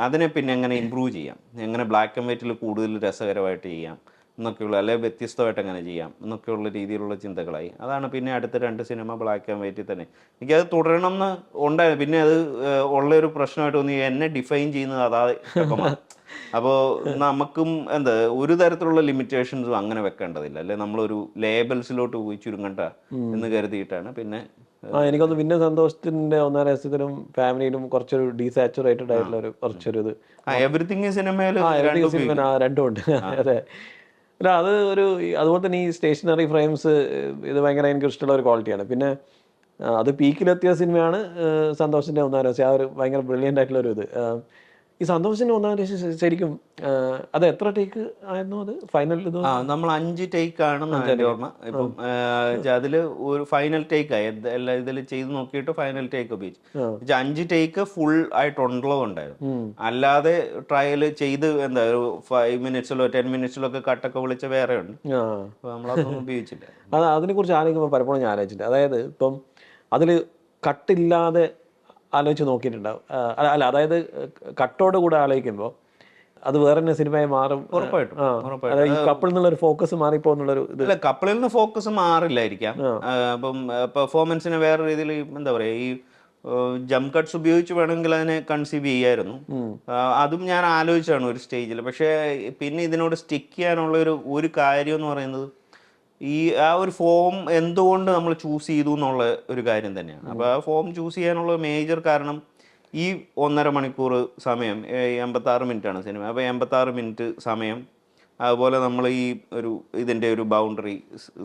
അതിനെ പിന്നെ എങ്ങനെ ഇമ്പ്രൂവ് ചെയ്യാം, എങ്ങനെ ബ്ലാക്ക് ആൻഡ് വൈറ്റിൽ കൂടുതൽ രസകരമായിട്ട് ചെയ്യാം എന്നൊക്കെയുള്ള, അല്ലെങ്കിൽ വ്യത്യസ്തമായിട്ട് എങ്ങനെ ചെയ്യാം എന്നൊക്കെയുള്ള രീതിയിലുള്ള ചിന്തകളായി. അതാണ് പിന്നെ അടുത്ത 2 സിനിമ ബ്ലാക്ക് ആൻഡ് വൈറ്റിൽ തന്നെ. എനിക്കത് തുടരണം എന്ന് ഉണ്ടായിരുന്നു. പിന്നെ അത് ഉള്ളൊരു പ്രശ്നമായിട്ട് തോന്നി, എന്നെ ഡിഫൈൻ ചെയ്യുന്നത് അതൊക്കെ മാറും. അപ്പോൾ നമുക്കും ഒരു തരത്തിലുള്ള ലിമിറ്റേഷൻസും അങ്ങനെ വെക്കേണ്ടതില്ല, അല്ലെ നമ്മളൊരു ലേബൽസിലോട്ട് പോയി ചുരുങ്ങണ്ട എന്ന് കരുതിയിട്ടാണ് പിന്നെ എനിക്കൊന്ന് പിന്നെ സന്തോഷത്തിന്റെ ഒന്നാം രഹസ്യത്തിലും ഫാമിലിയിലും കുറച്ചൊരു ഡീസാച്ചുറേറ്റഡ് ആയിട്ടുള്ള ഒരു കുറച്ചൊരു ഇത് എവറിത്തിങ് സിനിമയിൽ രണ്ടും ഉണ്ട്. അതെ, അല്ല അത് അതുപോലെ തന്നെ ഈ സ്റ്റേഷനറി ഫ്രെയിംസ് ഇത് ഭയങ്കര എനിക്ക് ഇഷ്ടമുള്ള ഒരു ക്വാളിറ്റിയാണ്. പിന്നെ അത് പീക്കിലെത്തിയ സിനിമയാണ് സന്തോഷിന്റെ ഒന്നാം രഹസ്യം. ആ ഒരു ഭയങ്കര ബ്രില്യൻ്റ് ആയിട്ടുള്ള ഒരു ഇത്. ഈ സന്തോഷിന്റെ ഒന്നാം രഹസ്യം ശരിക്കും അത് എത്ര ടേക്ക് ആയിരുന്നു? അത് ഫൈനൽ ഇത് നമ്മൾ 5 ടേക്ക് ആണെന്ന് എൻ്റെ ഓർമ്മ. ഇപ്പം അതിൽ ഒരു ഫൈനൽ ടേക്ക് ആയി, എല്ലാം ഇതിൽ ചെയ്ത് നോക്കിയിട്ട് ഫൈനൽ ടേക്ക് ഉപയോഗിച്ചു. 5 ടേക്ക് ഫുൾ ആയിട്ടുള്ളതുണ്ടായിരുന്നു. അല്ലാതെ ട്രയൽ ചെയ്ത് ഒരു 5 മിനിറ്റ്സിലോ 10 മിനിറ്റ്സിലോ ഒക്കെ കട്ടൊക്കെ വിളിച്ച വേറെ ഉണ്ട്. നമ്മളതൊന്നും ഉപയോഗിച്ചില്ല. അതിനെ കുറിച്ച് ആലോചിക്കുമ്പോൾ പലപ്പോഴും ഞാൻ ആലോചിച്ചിട്ടുണ്ട്. അതായത് ഇപ്പം അതിൽ കട്ടില്ലാതെ ആലോചിച്ച് നോക്കിയിട്ടുണ്ടാവും. അല്ല, അതായത് കട്ടോട് കൂടെ ആലോചിക്കുമ്പോൾ അത് വേറെ തന്നെ സിനിമയായി മാറും. ഉറപ്പായിട്ടും ഈ കപ്പിൾ എന്നുള്ളൊരു ഫോക്കസ് മാറിപ്പോ എന്നുള്ളൊരു ഇത്. അല്ല, കപ്പിളിൽ നിന്ന് ഫോക്കസ് മാറില്ലായിരിക്കാം. അപ്പം പെർഫോമൻസിനെ വേറെ രീതിയിൽ പറയാ, ഈ ജംപ് കട്ട്സ് ഉപയോഗിച്ച് വേണമെങ്കിൽ അതിനെ കൺസീവ് ചെയ്യായിരുന്നു. അതും ഞാൻ ആലോചിച്ചാണ് ഒരു സ്റ്റേജിൽ. പക്ഷേ പിന്നെ ഇതിനോട് സ്റ്റിക്ക് ചെയ്യാനുള്ള ഒരു കാര്യം എന്ന് പറയുന്നത്, ആ ഒരു ഫോം എന്തുകൊണ്ട് നമ്മൾ ചൂസ് ചെയ്തു എന്നുള്ള ഒരു കാര്യം തന്നെയാണ്. അപ്പോൾ ആ ഫോം ചൂസ് ചെയ്യാനുള്ള മേജർ കാരണം, ഈ 1.5 മണിക്കൂർ സമയം, 86 മിനിറ്റാണ് സിനിമ. അപ്പോൾ 86 മിനിറ്റ് സമയം, അതുപോലെ നമ്മൾ ഈ ഇതിൻ്റെ ഒരു ബൗണ്ടറി,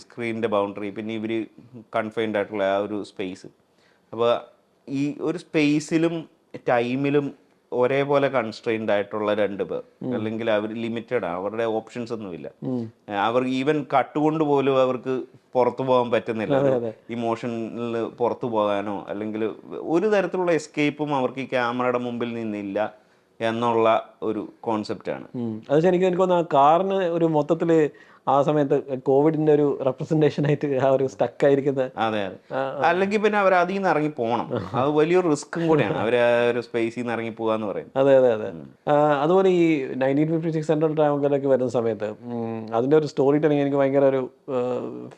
സ്ക്രീനിൻ്റെ ബൗണ്ടറി, പിന്നെ ഇവർ കൺഫൈൻഡ് ആയിട്ടുള്ള ആ ഒരു സ്പേസ്. അപ്പോൾ ഈ ഒരു സ്പേസിലും ടൈമിലും ഒരേപോലെ കൺസ്ട്രെയിൻഡ് ആയിട്ടുള്ള 2 പേർ, അല്ലെങ്കിൽ അവർ ലിമിറ്റഡ് ആണ്, അവരുടെ ഓപ്ഷൻസ് ഒന്നുമില്ല. അവർ ഈവൻ കട്ടുകൊണ്ട് പോലും അവർക്ക് പുറത്തു പോകാൻ പറ്റുന്നില്ല. ഇമോഷനിൽ പുറത്തു പോകാനോ അല്ലെങ്കിൽ ഒരു തരത്തിലുള്ള എസ്കേപ്പും അവർക്ക് ഈ ക്യാമറയുടെ മുമ്പിൽ നിന്നില്ല എന്നുള്ള ഒരു കോൺസെപ്റ്റാണ്. അത് ശരിക്കും എനിക്ക് തോന്നുന്നു ആ കാറിന് ഒരു മൊത്തത്തിൽ ആ സമയത്ത് കോവിഡിന്റെ ഒരു റെപ്രസെന്റേഷൻ ആയിട്ട് ആ ഒരു സ്റ്റക്ക് ആയിരിക്കുന്നത്. അതെ അതെ, അല്ലെങ്കിൽ പിന്നെ അവർ അതിൽ നിന്ന് ഇറങ്ങി പോകണം. അത് വലിയൊരു റിസ്ക്കും കൂടെയാണ്, അവർ ആ ഒരു സ്പേസിൽ നിന്ന് ഇറങ്ങി പോകാന്ന് പറയും. അതെ അതെ അതെ. അതുപോലെ ഈ 1956 സെൻട്രൽ ട്രയാങ്കിളൊക്കെ വരുന്ന സമയത്ത് അതിന്റെ ഒരു സ്റ്റോറി ടെല്ലിംഗ് എനിക്ക് ഭയങ്കര ഒരു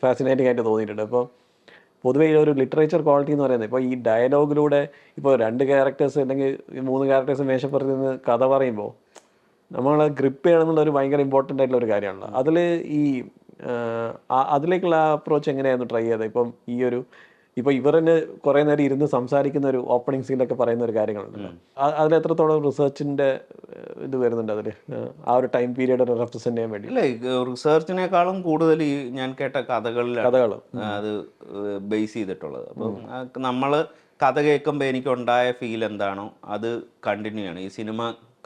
ഫാസിനേറ്റിംഗ് ആയിട്ട് തോന്നിയിട്ടുണ്ട്. അപ്പോൾ പൊതുവേ ഈ ഒരു ലിറ്ററേച്ചർ ക്വാളിറ്റി എന്ന് പറയുന്നത്, ഇപ്പോൾ ഈ ഡയലോഗിലൂടെ ഇപ്പോൾ 2 ക്യാരക്ടേഴ്സ് അല്ലെങ്കിൽ 3 ക്യാരക്ടേഴ്സ് മേശപ്പുറത്ത് നിന്ന് കഥ പറയുമ്പോൾ നമ്മളെ ഗ്രിപ്പ് ചെയ്യണമെന്നുള്ള ഒരു ഭയങ്കര ഇമ്പോർട്ടൻ്റ് ആയിട്ടുള്ള ഒരു കാര്യമാണല്ലോ. അതിൽ ഈ അതിലേക്കുള്ള അപ്രോച്ച് എങ്ങനെയായിരുന്നു ട്രൈ ചെയ്തത്? ഇപ്പം ഇപ്പോൾ ഇവർ തന്നെ കുറേ നേരം ഇരുന്ന് സംസാരിക്കുന്ന ഒരു ഓപ്പണിംഗ് സീനിലൊക്കെ പറയുന്ന ഒരു കാര്യങ്ങളുണ്ടല്ലോ, അതിൽ എത്രത്തോളം റിസർച്ചിൻ്റെ ഇത് വരുന്നുണ്ട് അതിൽ, ആ ഒരു ടൈം പീരീഡ് റെപ്രസെന്റ് ചെയ്യാൻ വേണ്ടി? അല്ലേ, റിസർച്ചിനേക്കാളും കൂടുതൽ ഈ ഞാൻ കേട്ട കഥകൾ അത് ബേസ് ചെയ്തിട്ടുള്ളത്. അപ്പം നമ്മൾ കഥ കേൾക്കുമ്പോൾ എനിക്കുണ്ടായ ഫീൽ എന്താണോ അത് കണ്ടിന്യൂ ആണ്. ഈ സിനിമ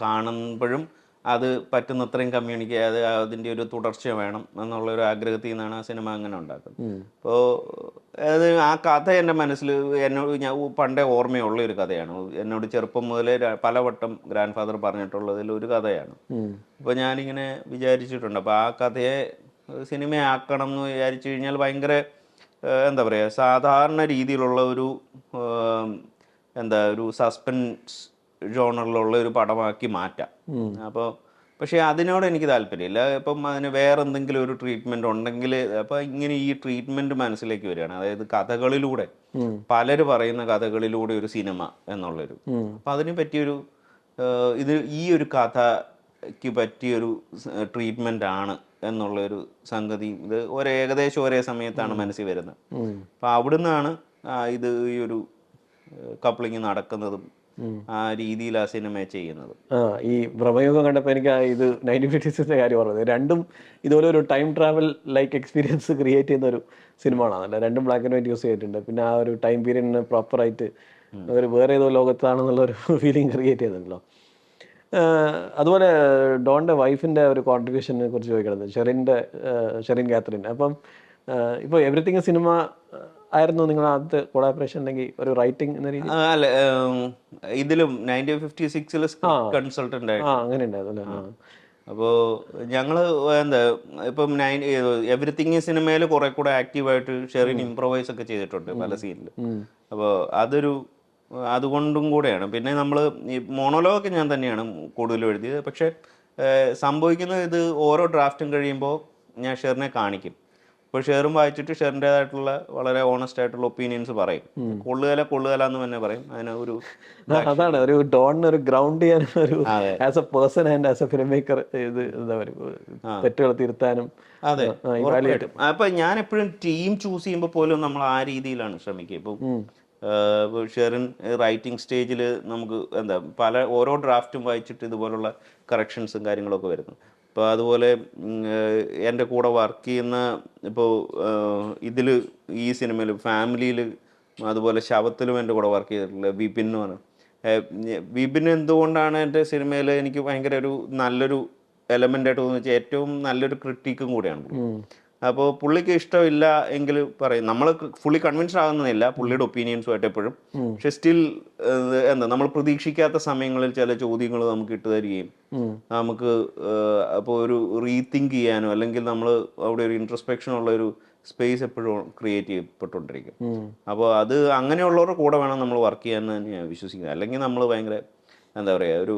കാണുമ്പോഴും അത് പറ്റുന്നത്രയും കമ്മ്യൂണിക്കേറ്റ്, അതിൻ്റെ ഒരു തുടർച്ച വേണം എന്നുള്ളൊരു ആഗ്രഹത്തിൽ നിന്നാണ് ആ സിനിമ അങ്ങനെ ഉണ്ടാക്കുന്നത്. അപ്പോൾ അത് ആ കഥ എൻ്റെ മനസ്സിൽ ഞാൻ പണ്ടേ ഓർമ്മയുള്ള ഒരു കഥയാണ്. എന്നോട് ചെറുപ്പം മുതലേ പലവട്ടം ഗ്രാൻഡ് ഫാദർ പറഞ്ഞിട്ടുള്ളതിൽ ഒരു കഥയാണ്. അപ്പോൾ ഞാനിങ്ങനെ വിചാരിച്ചിട്ടുണ്ട്, അപ്പോൾ ആ കഥയെ സിനിമയാക്കണം എന്ന് വിചാരിച്ചു കഴിഞ്ഞാൽ ഭയങ്കര സാധാരണ രീതിയിലുള്ള ഒരു സസ്പെൻസ് ജോണറിലുള്ള ഒരു പടമാക്കി മാറ്റാം. അപ്പോൾ പക്ഷേ അതിനോട് എനിക്ക് താല്പര്യമില്ല. ഇപ്പം അതിന് വേറെ എന്തെങ്കിലും ഒരു ട്രീറ്റ്മെൻറ്റ് ഉണ്ടെങ്കിൽ, അപ്പോൾ ഇങ്ങനെ ഈ ട്രീറ്റ്മെൻറ്റ് മനസ്സിലേക്ക് വരികയാണ്. അതായത് കഥകളിലൂടെ, പലര് പറയുന്ന കഥകളിലൂടെ ഒരു സിനിമ എന്നുള്ളൊരു, അപ്പം അതിന് പറ്റിയൊരു ഈ ഒരു കഥയ്ക്ക് പറ്റിയൊരു ട്രീറ്റ്മെൻ്റ് ആണ് എന്നുള്ളൊരു സംഗതി ഇത് ഏകദേശം ഒരേ സമയത്താണ് മനസ്സിൽ വരുന്നത്. അപ്പം അവിടുന്നാണ് ഈ ഒരു കപ്ലിങ് നടക്കുന്നതും ആ രീതിയിൽ ആ സിനിമ ചെയ്യുന്നത്. ഈ ഭ്രമയുഗം കണ്ടപ്പോൾ എനിക്ക് ഇത് 1956 കാര്യം പറഞ്ഞത്, രണ്ടും ഇതുപോലെ ഒരു time travel like experience create ചെയ്യുന്ന ഒരു സിനിമകളാണല്ലോ. രണ്ടും ബ്ലാക്ക് ആൻഡ് വൈറ്റ് യൂസ് ചെയ്തിട്ടുണ്ട്. പിന്നെ ആ ഒരു ടൈം പീരീഡിന് പ്രോപ്പറായിട്ട് ഒരു വേറെ ഏതോ ലോകത്താണെന്നുള്ളൊരു ഫീലിംഗ് ക്രിയേറ്റ് ചെയ്യുന്നുണ്ടല്ലോ. അതുപോലെ ഡോണിൻ്റെ വൈഫിൻ്റെ ഒരു കോൺട്രിബ്യൂഷനെ കുറിച്ച് ചോദിക്കണത്, ഷെറിൻ കാത്രിൻ. അപ്പം ഇപ്പോൾ എവറിത്തിങ് സിനിമ ആയിരുന്നു നിങ്ങൾ ആദ്യത്തെ കൊളാബറേഷൻ, അല്ലെങ്കിൽ ഒരു റൈറ്റിംഗ് എന്ന രീതി? അല്ല, ഇതിലും 1956 കൺസൾട്ടന്റ് അങ്ങനെ ഉണ്ടായിരുന്നു. അപ്പോൾ ഞങ്ങൾ എന്താ ഇപ്പം എവറിത്തിങ് സിനിമയിൽ കുറെ കൂടെ ആക്റ്റീവായിട്ട് ഷെറിൻ ഇംപ്രവൈസ് ഒക്കെ ചെയ്തിട്ടുണ്ട് പല സീനിൽ. അപ്പോൾ അതുകൊണ്ടും കൂടെയാണ്. പിന്നെ നമ്മൾ ഈ മോണോലോഗൊക്കെ ഞാൻ തന്നെയാണ് കൂടുതലും എഴുതിയത്. പക്ഷേ സംഭവിക്കുന്നത് ഇത് ഓരോ ഡ്രാഫ്റ്റും കഴിയുമ്പോൾ ഞാൻ ഷെറിനെ കാണിക്കും. ഇപ്പോൾ ഷെറും വായിച്ചിട്ട് ഷെറിൻ്റെതായിട്ടുള്ള വളരെ ഓണസ്റ്റ് ആയിട്ടുള്ള ഒപ്പീനിയൻസ് പറയും. കൊള്ളുകല എന്ന് തന്നെ പറയും. അതിന് ഒരു അതാണ് ഒരു ഡോണിന് ഒരു ഗ്രൗണ്ട് ചെയ്യാനും ഒരു as A person and as A film maker ഇത് എന്താ പറയുക തെറ്റുകൾ തിരുത്താനും. അതെ, അപ്പൊ ഞാൻ എപ്പോഴും ടീം ചൂസ് ചെയ്യുമ്പോൾ പോലും നമ്മൾ ആ രീതിയിലാണ് ശ്രമിക്കുക. ഇപ്പോൾ ഷെറിൻ റൈറ്റിംഗ് സ്റ്റേജിൽ നമുക്ക് ഓരോ ഡ്രാഫ്റ്റും വായിച്ചിട്ട് ഇതുപോലുള്ള കറക്ഷൻസും കാര്യങ്ങളൊക്കെ വരുന്നു. അപ്പോൾ അതുപോലെ എൻ്റെ കൂടെ വർക്ക് ചെയ്യുന്ന ഇപ്പോൾ ഇതിൽ ഈ സിനിമയിൽ ഫാമിലിയിൽ അതുപോലെ ശവത്തിലും എൻ്റെ കൂടെ വർക്ക് ചെയ്തിട്ടുള്ള വിപിൻ എന്ന് പറഞ്ഞു. വിപിൻ എന്തുകൊണ്ടാണ് എൻ്റെ സിനിമയിൽ എനിക്ക് ഭയങ്കര ഒരു നല്ലൊരു എലമെൻ്റ് ആയിട്ട് തോന്നുന്നു വെച്ചാൽ ഏറ്റവും നല്ലൊരു ക്രിട്ടിക്കും കൂടെയാണ്. അപ്പോൾ പുള്ളിക്ക് ഇഷ്ടമില്ല എങ്കിൽ പറയും, നമ്മൾ ഫുള്ളി കൺവിൻസ്ഡ് ആകുന്നില്ല പുള്ളിയുടെ ഒപ്പീനിയൻസുമായിട്ട് എപ്പോഴും. പക്ഷെ സ്റ്റിൽ നമ്മൾ പ്രതീക്ഷിക്കാത്ത സമയങ്ങളിൽ ചില ചോദ്യങ്ങൾ നമുക്ക് ഇട്ട് തരികയും നമുക്ക് അപ്പോൾ ഒരു റീതിങ്ക് ചെയ്യാനോ അല്ലെങ്കിൽ നമ്മൾ അവിടെ ഒരു ഇൻട്രസ്പെക്ഷൻ ഉള്ള ഒരു സ്പേസ് എപ്പോഴും ക്രിയേറ്റ് ചെയ്യപ്പെട്ടുകൊണ്ടിരിക്കും. അപ്പോൾ അത് അങ്ങനെയുള്ളവരുടെ കൂടെ വേണം നമ്മൾ വർക്ക് ചെയ്യാൻ തന്നെ ഞാൻ വിശ്വസിക്കുന്നത്. അല്ലെങ്കിൽ നമ്മൾ ഭയങ്കര ഒരു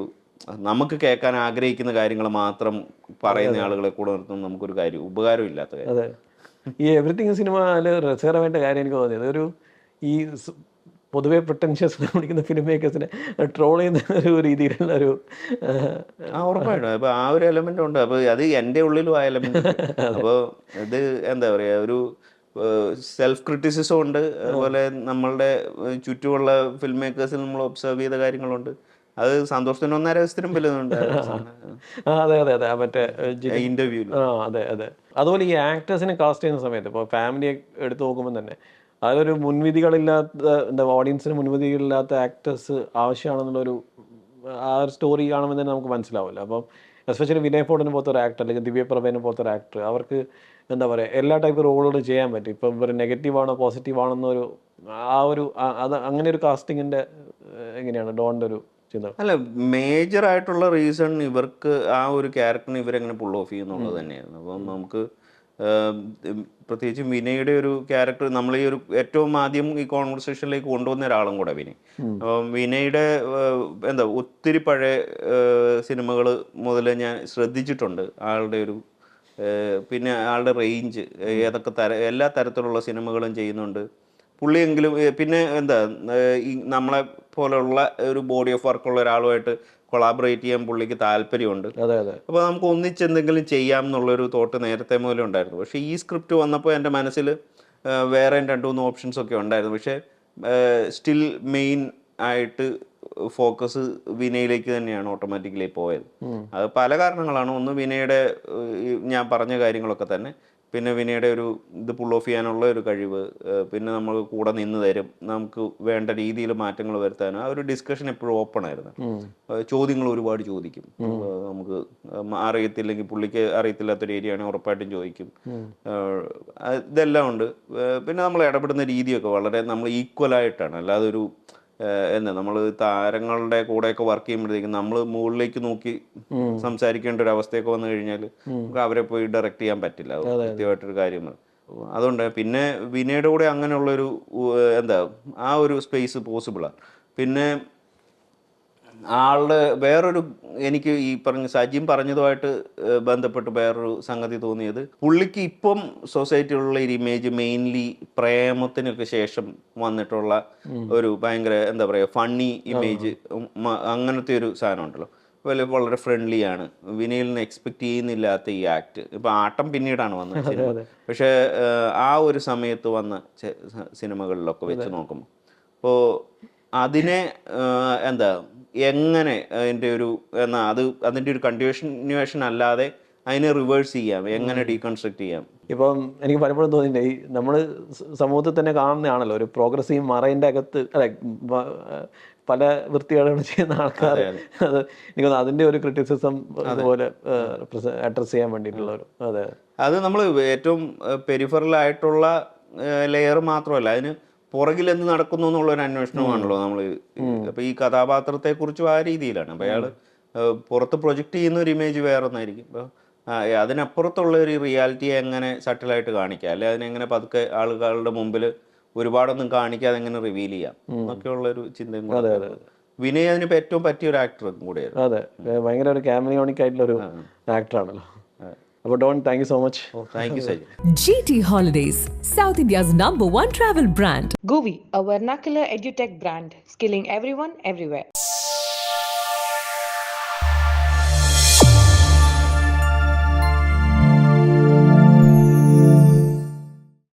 നമുക്ക് കേൾക്കാൻ ആഗ്രഹിക്കുന്ന കാര്യങ്ങൾ മാത്രം പറയുന്ന ആളുകളെ കൂടെ നിർത്തും നമുക്കൊരു കാര്യം ഉപകാരം ഇല്ലാത്ത കാര്യം. അതെ, ഈ എവറിത്തിങ് സിനിമയിൽ രസകരമായിട്ട് കാര്യം എനിക്ക് തോന്നിയത് ഒരു ഈ പൊതുവെ പ്രിട്ടൻഷ്യസ് പിടിക്കുന്ന ഫിലിം മേക്കേഴ്സിനെ ട്രോൾ ചെയ്യുന്ന ഒരു രീതിയിലുള്ള ഒരു ഉറപ്പായിട്ടും അപ്പോൾ ആ ഒരു എലമെന്റ് ഉണ്ട്. അപ്പോൾ അത് എൻ്റെ ഉള്ളിലും ആ എലമെന്റ്. അപ്പോൾ ഇത് ഒരു സെൽഫ് ക്രിറ്റിസിസം ഉണ്ട്. അതുപോലെ നമ്മളുടെ ചുറ്റുമുള്ള ഫിലിം മേക്കേഴ്സിൽ നമ്മൾ ഒബ്സർവ് ചെയ്ത കാര്യങ്ങളുണ്ട്. അത് സന്തോഷത്തിന് 1.5 ദിവസത്തിനും വലുതുണ്ട്. അതെ മറ്റേ ഇന്റർവ്യൂ. അതെ. അതുപോലെ ഈ ആക്ടേഴ്സിനെ കാസ്റ്റ് ചെയ്യുന്ന സമയത്ത് ഇപ്പോൾ ഫാമിലിയെ എടുത്തു നോക്കുമ്പോൾ തന്നെ അതൊരു മുൻവിധികളില്ലാത്ത ഓഡിയൻസിന് മുൻവിധികളില്ലാത്ത ആക്ടേഴ്സ് ആവശ്യമാണെന്നുള്ളൊരു ആ ഒരു സ്റ്റോറി കാണുമ്പോൾ തന്നെ നമുക്ക് മനസ്സിലാവില്ല. അപ്പം എസ്പെഷ്യലി വിനയ് ഫോർട്ടിനെ പോലത്തെ ഒരു ആക്ടർ അല്ലെങ്കിൽ ദിവ്യ പ്രഭേനെ പോലത്തെ ഒരു ആക്ടർ അവർക്ക് എല്ലാ ടൈപ്പ് റോളുകളും ചെയ്യാൻ പറ്റും. ഇപ്പം ഇവർ നെഗറ്റീവാണോ പോസിറ്റീവ് ആണെന്നൊരു അങ്ങനെ ഒരു കാസ്റ്റിങ്ങിൻ്റെ എങ്ങനെയാണ് ഡോണിൻ്റെ ഒരു ചിന്ത? അല്ല, മേജർ ആയിട്ടുള്ള റീസൺ ഇവർക്ക് ആ ഒരു ക്യാരക്ടറിന് ഇവരെങ്ങനെ പുൾ ഓഫ് ചെയ്യുന്നുള്ളത് തന്നെയായിരുന്നു. അപ്പം നമുക്ക് പ്രത്യേകിച്ച് വിനയുടെ ഒരു ക്യാരക്ടർ നമ്മൾ ഈ ഒരു ഏറ്റവും ആദ്യം ഈ കോൺവെർസേഷനിലേക്ക് കൊണ്ടുവന്ന ഒരാളും കൂടെ വിനയ്. അപ്പം വിനയുടെ ഒത്തിരി പഴയ സിനിമകൾ മുതൽ ഞാൻ ശ്രദ്ധിച്ചിട്ടുണ്ട് ആളുടെ ഒരു പിന്നെ ആളുടെ റേഞ്ച് ഏതൊക്കെ എല്ലാ തരത്തിലുള്ള സിനിമകളും ചെയ്യുന്നുണ്ട് പുള്ളിയെങ്കിലും. പിന്നെ ഈ നമ്മളെ പോലുള്ള ഒരു ബോഡി ഓഫ് വർക്കുള്ള ഒരാളുമായിട്ട് കൊളാബറേറ്റ് ചെയ്യാൻ പുള്ളിക്ക് താല്പര്യമുണ്ട്. അപ്പോൾ നമുക്ക് ഒന്നിച്ചെന്തെങ്കിലും ചെയ്യാം എന്നുള്ളൊരു തോട്ട് നേരത്തെ മുതലേ ഉണ്ടായിരുന്നു. പക്ഷേ ഈ സ്ക്രിപ്റ്റ് വന്നപ്പോൾ എൻ്റെ മനസ്സിൽ വേറെ 2-3 ഓപ്ഷൻസ് ഒക്കെ ഉണ്ടായിരുന്നു. പക്ഷേ സ്റ്റിൽ മെയിൻ ആയിട്ട് ഫോക്കസ് വിനയിലേക്ക് തന്നെയാണ് ഓട്ടോമാറ്റിക്കലി പോയത്. അത് പല കാരണങ്ങളാണ്. ഒന്ന് വിനയുടെ ഞാൻ പറഞ്ഞ കാര്യങ്ങളൊക്കെ തന്നെ, പിന്നെ വിനയുടെ ഒരു ഇത് പുൾ ഓഫ് ചെയ്യാനുള്ള ഒരു കഴിവ്, പിന്നെ നമ്മൾ കൂടെ നിന്ന് തരും, നമുക്ക് വേണ്ട രീതിയിൽ മാറ്റങ്ങൾ വരുത്താനും ആ ഒരു ഡിസ്കഷൻ എപ്പോഴും ഓപ്പൺ ആയിരുന്നു. ചോദ്യങ്ങൾ ഒരുപാട് ചോദിക്കും. നമുക്ക് അറിയത്തില്ലെങ്കിൽ പുള്ളിക്ക് അറിയത്തില്ലാത്തൊരു ഏരിയ ആണെങ്കിൽ ഉറപ്പായിട്ടും ചോദിക്കും. ഇതെല്ലാം ഉണ്ട്. പിന്നെ നമ്മൾ ഇടപെടുന്ന രീതിയൊക്കെ വളരെ നമ്മൾ ഈക്വലായിട്ടാണ്. അല്ലാതെ ഒരു നമ്മൾ താരങ്ങളുടെ കൂടെയൊക്കെ വർക്ക് ചെയ്യുമ്പോഴത്തേക്കും നമ്മൾ മുകളിലേക്ക് നോക്കി സംസാരിക്കേണ്ട ഒരു അവസ്ഥയൊക്കെ വന്നു കഴിഞ്ഞാൽ നമുക്ക് അവരെ പോയി ഡയറക്റ്റ് ചെയ്യാൻ പറ്റില്ല. അത് കൃത്യമായിട്ടൊരു കാര്യമാണ്. അതുകൊണ്ട് പിന്നെ വിനയുടെ കൂടെ അങ്ങനെയുള്ളൊരു ആ ഒരു സ്പേസ് പോസിബിളാണ്. പിന്നെ ആളുടെ വേറൊരു എനിക്ക് ഈ സജിം പറഞ്ഞതുമായിട്ട് ബന്ധപ്പെട്ട് വേറൊരു സംഗതി തോന്നിയത്, പുള്ളിക്ക് ഇപ്പം സൊസൈറ്റിയിലുള്ള ഒരു ഇമേജ് മെയിൻലി പ്രേമത്തിനൊക്കെ ശേഷം വന്നിട്ടുള്ള ഒരു ഭയങ്കര ഫണ്ണി ഇമേജ്, അങ്ങനത്തെ ഒരു സാധനം ഉണ്ടല്ലോ. വളരെ ഫ്രണ്ട്ലി ആണ്. വിനയിൽ നിന്ന് എക്സ്പെക്ട് ചെയ്യുന്നില്ലാത്ത ഈ ആക്ട് ഇപ്പം ആട്ടം പിന്നീടാണ് വന്നത്. പക്ഷേ ആ ഒരു സമയത്ത് വന്ന സിനിമകളിലൊക്കെ വെച്ച് നോക്കുമ്പോൾ അപ്പോൾ അതിനെ എങ്ങനെ അതിൻ്റെ ഒരു അതിൻ്റെ ഒരു കണ്ടിന്യൂവേഷൻ അല്ലാതെ അതിനെ റിവേഴ്സ് ചെയ്യാം, എങ്ങനെ ഡീകൺസ്ട്രക്ട് ചെയ്യാം. ഇപ്പം എനിക്ക് പലപ്പോഴും തോന്നിയിട്ടുണ്ട് ഈ നമ്മൾ സമൂഹത്തിൽ തന്നെ കാണുന്നതാണല്ലോ ഒരു പ്രോഗ്രസീവ് മറൈൻ്റെ അകത്ത് പല വൃത്തികേടുകൾ ചെയ്യുന്ന ആൾക്കാർ. അത് എനിക്ക് തോന്നുന്നു അതിൻ്റെ ഒരു ക്രിറ്റിസിസം അതുപോലെ അഡ്രസ് ചെയ്യാൻ വേണ്ടിയിട്ടുള്ള ഒരു അത് നമ്മൾ ഏറ്റവും പെരിഫറലായിട്ടുള്ള ലെയർ മാത്രമല്ല, അതിന് പുറകിൽ എന്ത് നടക്കുന്നു എന്നുള്ളൊരു അന്വേഷണമാണല്ലോ നമ്മൾ. അപ്പോൾ ഈ കഥാപാത്രത്തെക്കുറിച്ചും ആ രീതിയിലാണ്. അപ്പോൾ അയാൾ പുറത്ത് പ്രൊജക്റ്റ് ചെയ്യുന്ന ഒരു ഇമേജ് വേറെ ഒന്നായിരിക്കും. ഇപ്പോൾ അതിനപ്പുറത്തുള്ള ഒരു റിയാലിറ്റിയെ എങ്ങനെ സട്ടിലായിട്ട് കാണിക്കാം, അല്ലെ അതിനെങ്ങനെ പതുക്കെ ആളുകളുടെ മുമ്പിൽ ഒരുപാടൊന്നും കാണിക്കാതെ എങ്ങനെ റിവീൽ ചെയ്യാം എന്നൊക്കെയുള്ള ഒരു ചിന്തയും കൂടെ. വിനയ് അതിനിപ്പോൾ ഏറ്റവും പറ്റിയ ഒരു ആക്ടറും കൂടെയായിരുന്നു. അതെ, ഭയങ്കര ഒരു ക്യാമിയോണിക് ആയിട്ടുള്ള ഒരു ആക്ടറാണല്ലോ. അപ്പോൾ Don, thank you so much. Thank you Saji. GT Holidays, South India's #1 travel brand. GUVI, a vernacular edutech brand, skilling everyone everywhere.